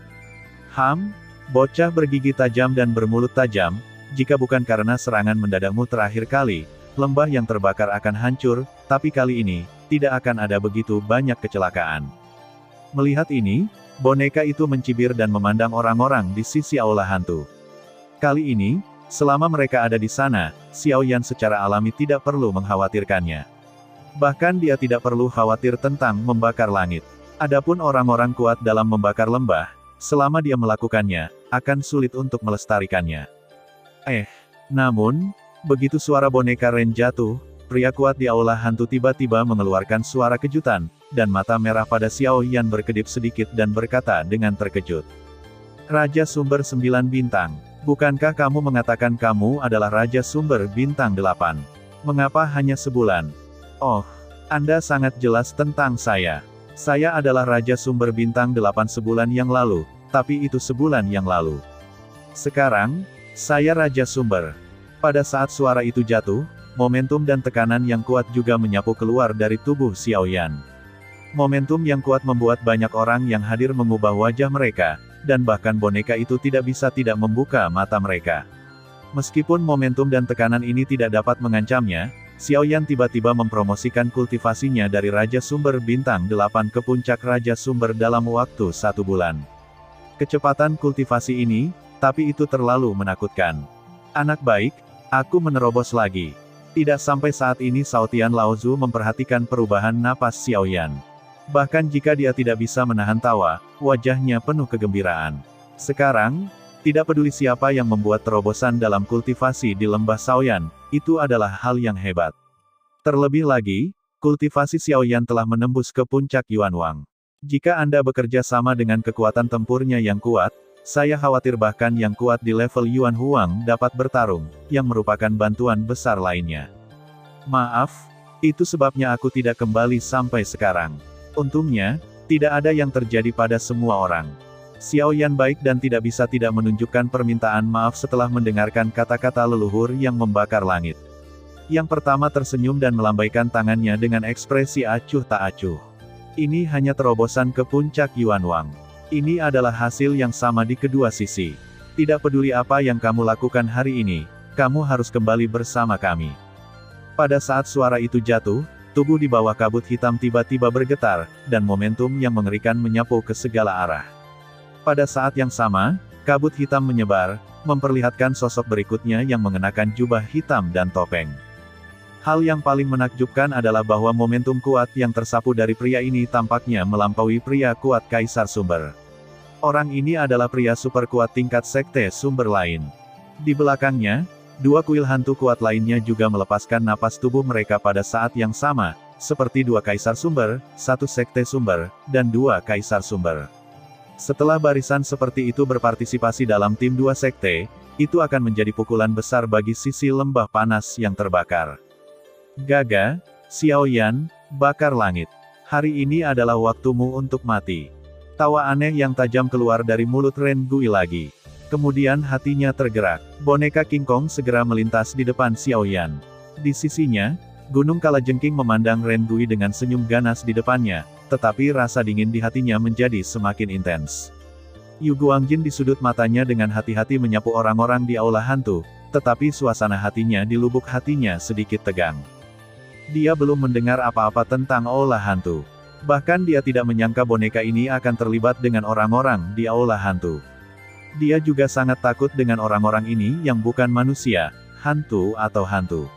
S1: Bocah bergigi tajam dan bermulut tajam, jika bukan karena serangan mendadakmu terakhir kali, lembah yang terbakar akan hancur, tapi kali ini, tidak akan ada begitu banyak kecelakaan. Melihat ini, boneka itu mencibir dan memandang orang-orang di sisi aula hantu. Kali ini, selama mereka ada di sana, Xiao Yan secara alami tidak perlu mengkhawatirkannya. Bahkan dia tidak perlu khawatir tentang membakar langit. Adapun orang-orang kuat dalam membakar lembah, selama dia melakukannya, akan sulit untuk melestarikannya. Namun, begitu suara boneka Ren jatuh, pria kuat di aula hantu tiba-tiba mengeluarkan suara kejutan, dan mata merah pada Xiao Yan berkedip sedikit dan berkata dengan terkejut. Raja Sumber 9 Bintang, bukankah kamu mengatakan kamu adalah Raja Sumber Bintang 8? Mengapa hanya sebulan? Oh, Anda sangat jelas tentang saya. Saya adalah Raja Sumber Bintang 8 sebulan yang lalu, tapi itu sebulan yang lalu. Sekarang, saya Raja Sumber. Pada saat suara itu jatuh, momentum dan tekanan yang kuat juga menyapu keluar dari tubuh Xiao Yan. Momentum yang kuat membuat banyak orang yang hadir mengubah wajah mereka, dan bahkan boneka itu tidak bisa tidak membuka mata mereka. Meskipun momentum dan tekanan ini tidak dapat mengancamnya, Xiao Yan tiba-tiba mempromosikan kultivasinya dari Raja Sumber Bintang 8 ke puncak Raja Sumber dalam waktu 1 bulan. Kecepatan kultivasi ini, tapi itu terlalu menakutkan. Anak baik, aku menerobos lagi. Tidak sampai saat ini Shao Tian Laozu memperhatikan perubahan napas Xiao Yan. Bahkan jika dia tidak bisa menahan tawa, wajahnya penuh kegembiraan. Sekarang, tidak peduli siapa yang membuat terobosan dalam kultivasi di lembah Shaoyan, itu adalah hal yang hebat. Terlebih lagi, kultivasi Xiao Yan telah menembus ke puncak Yuanwang. Jika Anda bekerja sama dengan kekuatan tempurnya yang kuat, saya khawatir bahkan yang kuat di level Yuan Huang dapat bertarung, yang merupakan bantuan besar lainnya. Maaf, itu sebabnya aku tidak kembali sampai sekarang. Untungnya, tidak ada yang terjadi pada semua orang. Xiao Yan baik dan tidak bisa tidak menunjukkan permintaan maaf setelah mendengarkan kata-kata leluhur yang membakar langit. Yang pertama tersenyum dan melambaikan tangannya dengan ekspresi acuh tak acuh. Ini hanya terobosan ke puncak Yuan Wang. Ini adalah hasil yang sama di kedua sisi. Tidak peduli apa yang kamu lakukan hari ini, kamu harus kembali bersama kami. Pada saat suara itu jatuh, tubuh di bawah kabut hitam tiba-tiba bergetar, dan momentum yang mengerikan menyapu ke segala arah. Pada saat yang sama, kabut hitam menyebar, memperlihatkan sosok berikutnya yang mengenakan jubah hitam dan topeng. Hal yang paling menakjubkan adalah bahwa momentum kuat yang tersapu dari pria ini tampaknya melampaui pria kuat Kaisar Sumber. Orang ini adalah pria super kuat tingkat sekte sumber lain. Di belakangnya, dua kuil hantu kuat lainnya juga melepaskan napas tubuh mereka pada saat yang sama, seperti dua Kaisar Sumber, satu sekte sumber, dan dua Kaisar Sumber. Setelah barisan seperti itu berpartisipasi dalam tim dua sekte, itu akan menjadi pukulan besar bagi sisi lembah panas yang terbakar. Gaga, Xiao Yan, bakar langit. Hari ini adalah waktumu untuk mati. Tawa aneh yang tajam keluar dari mulut Ren Gui lagi. Kemudian hatinya tergerak. Boneka King Kong segera melintas di depan Xiao Yan. Di sisinya, Gunung Kalajengking memandang Ren Gui dengan senyum ganas di depannya, tetapi rasa dingin di hatinya menjadi semakin intens. Yu Guangjin di sudut matanya dengan hati-hati menyapu orang-orang di aula hantu, tetapi suasana hatinya di lubuk hatinya sedikit tegang. Dia belum mendengar apa-apa tentang aula hantu. Bahkan dia tidak menyangka boneka ini akan terlibat dengan orang-orang di aula hantu. Dia juga sangat takut dengan orang-orang ini yang bukan manusia, hantu atau hantu.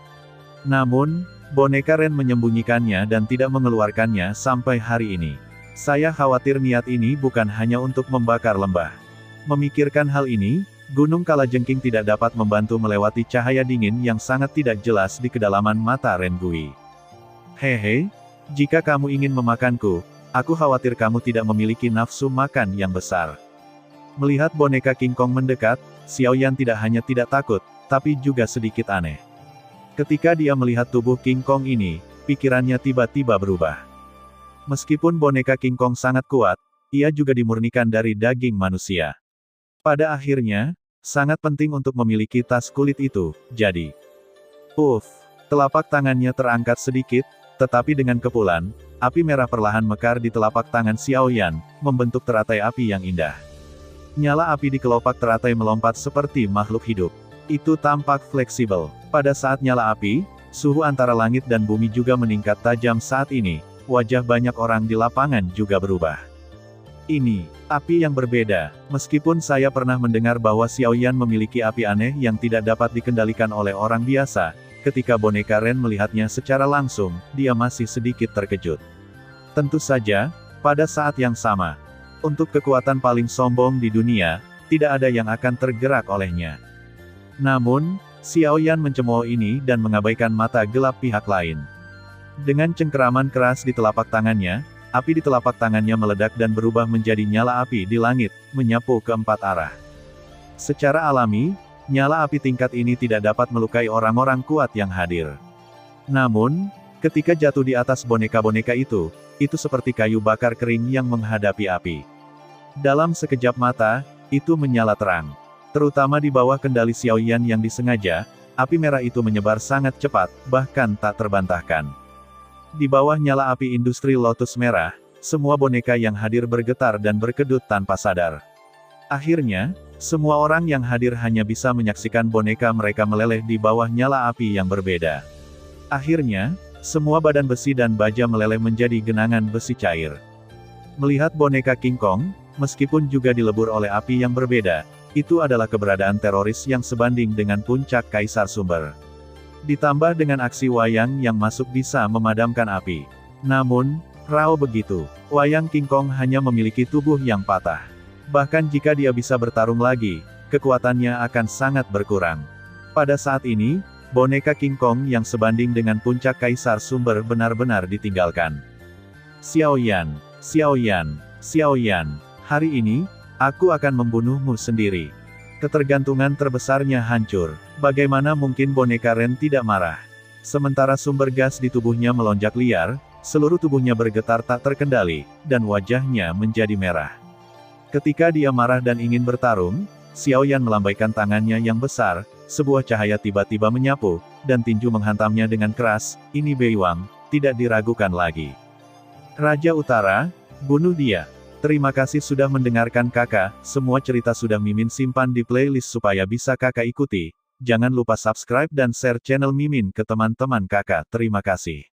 S1: Namun, boneka Ren menyembunyikannya dan tidak mengeluarkannya sampai hari ini. Saya khawatir niat ini bukan hanya untuk membakar lembah. Memikirkan hal ini, Gunung Kalajengking tidak dapat membantu melewati cahaya dingin yang sangat tidak jelas di kedalaman mata Ren Gui. Hehe, jika kamu ingin memakanku, aku khawatir kamu tidak memiliki nafsu makan yang besar. Melihat boneka King Kong mendekat, Xiao Yan tidak hanya tidak takut, tapi juga sedikit aneh. Ketika dia melihat tubuh King Kong ini, pikirannya tiba-tiba berubah. Meskipun boneka King Kong sangat kuat, ia juga dimurnikan dari daging manusia. Pada akhirnya, sangat penting untuk memiliki tas kulit itu, jadi. Telapak tangannya terangkat sedikit, tetapi dengan kepulan, api merah perlahan mekar di telapak tangan Xiao Yan, membentuk teratai api yang indah. Nyala api di kelopak teratai melompat seperti makhluk hidup. Itu tampak fleksibel. Pada saat nyala api, suhu antara langit dan bumi juga meningkat tajam saat ini, wajah banyak orang di lapangan juga berubah. Ini, api yang berbeda. Meskipun saya pernah mendengar bahwa Xiao Yan memiliki api aneh yang tidak dapat dikendalikan oleh orang biasa, ketika boneka Ren melihatnya secara langsung, dia masih sedikit terkejut. Tentu saja, pada saat yang sama, untuk kekuatan paling sombong di dunia, tidak ada yang akan tergerak olehnya. Namun, Xiao Yan mencemooh ini dan mengabaikan mata gelap pihak lain. Dengan cengkeraman keras di telapak tangannya, api di telapak tangannya meledak dan berubah menjadi nyala api di langit, menyapu ke empat arah. Secara alami, nyala api tingkat ini tidak dapat melukai orang-orang kuat yang hadir. Namun, ketika jatuh di atas boneka-boneka itu seperti kayu bakar kering yang menghadapi api. Dalam sekejap mata, itu menyala terang. Terutama di bawah kendali Xiao Yan yang disengaja, api merah itu menyebar sangat cepat, bahkan tak terbantahkan. Di bawah nyala api industri Lotus Merah, semua boneka yang hadir bergetar dan berkedut tanpa sadar. Akhirnya, semua orang yang hadir hanya bisa menyaksikan boneka mereka meleleh di bawah nyala api yang berbeda. Akhirnya, semua badan besi dan baja meleleh menjadi genangan besi cair. Melihat boneka King Kong, meskipun juga dilebur oleh api yang berbeda, itu adalah keberadaan teroris yang sebanding dengan puncak Kaisar Sumber. Ditambah dengan aksi wayang yang masuk bisa memadamkan api. Namun, rao begitu, wayang King Kong hanya memiliki tubuh yang patah. Bahkan jika dia bisa bertarung lagi, kekuatannya akan sangat berkurang. Pada saat ini, boneka King Kong yang sebanding dengan puncak Kaisar Sumber benar-benar ditinggalkan. Xiao Yan, Xiao Yan, Xiao Yan, hari ini, aku akan membunuhmu sendiri. Ketergantungan terbesarnya hancur. Bagaimana mungkin boneka Ren tidak marah? Sementara sumber gas di tubuhnya melonjak liar, seluruh tubuhnya bergetar tak terkendali, dan wajahnya menjadi merah. Ketika dia marah dan ingin bertarung, Xiaoyan melambaikan tangannya yang besar, sebuah cahaya tiba-tiba menyapu, dan tinju menghantamnya dengan keras. Ini Beiwang, tidak diragukan lagi. Raja Utara, bunuh dia. Terima kasih sudah mendengarkan kakak, semua cerita sudah Mimin simpan di playlist supaya bisa kakak ikuti. Jangan lupa subscribe dan share channel Mimin ke teman-teman kakak. Terima kasih.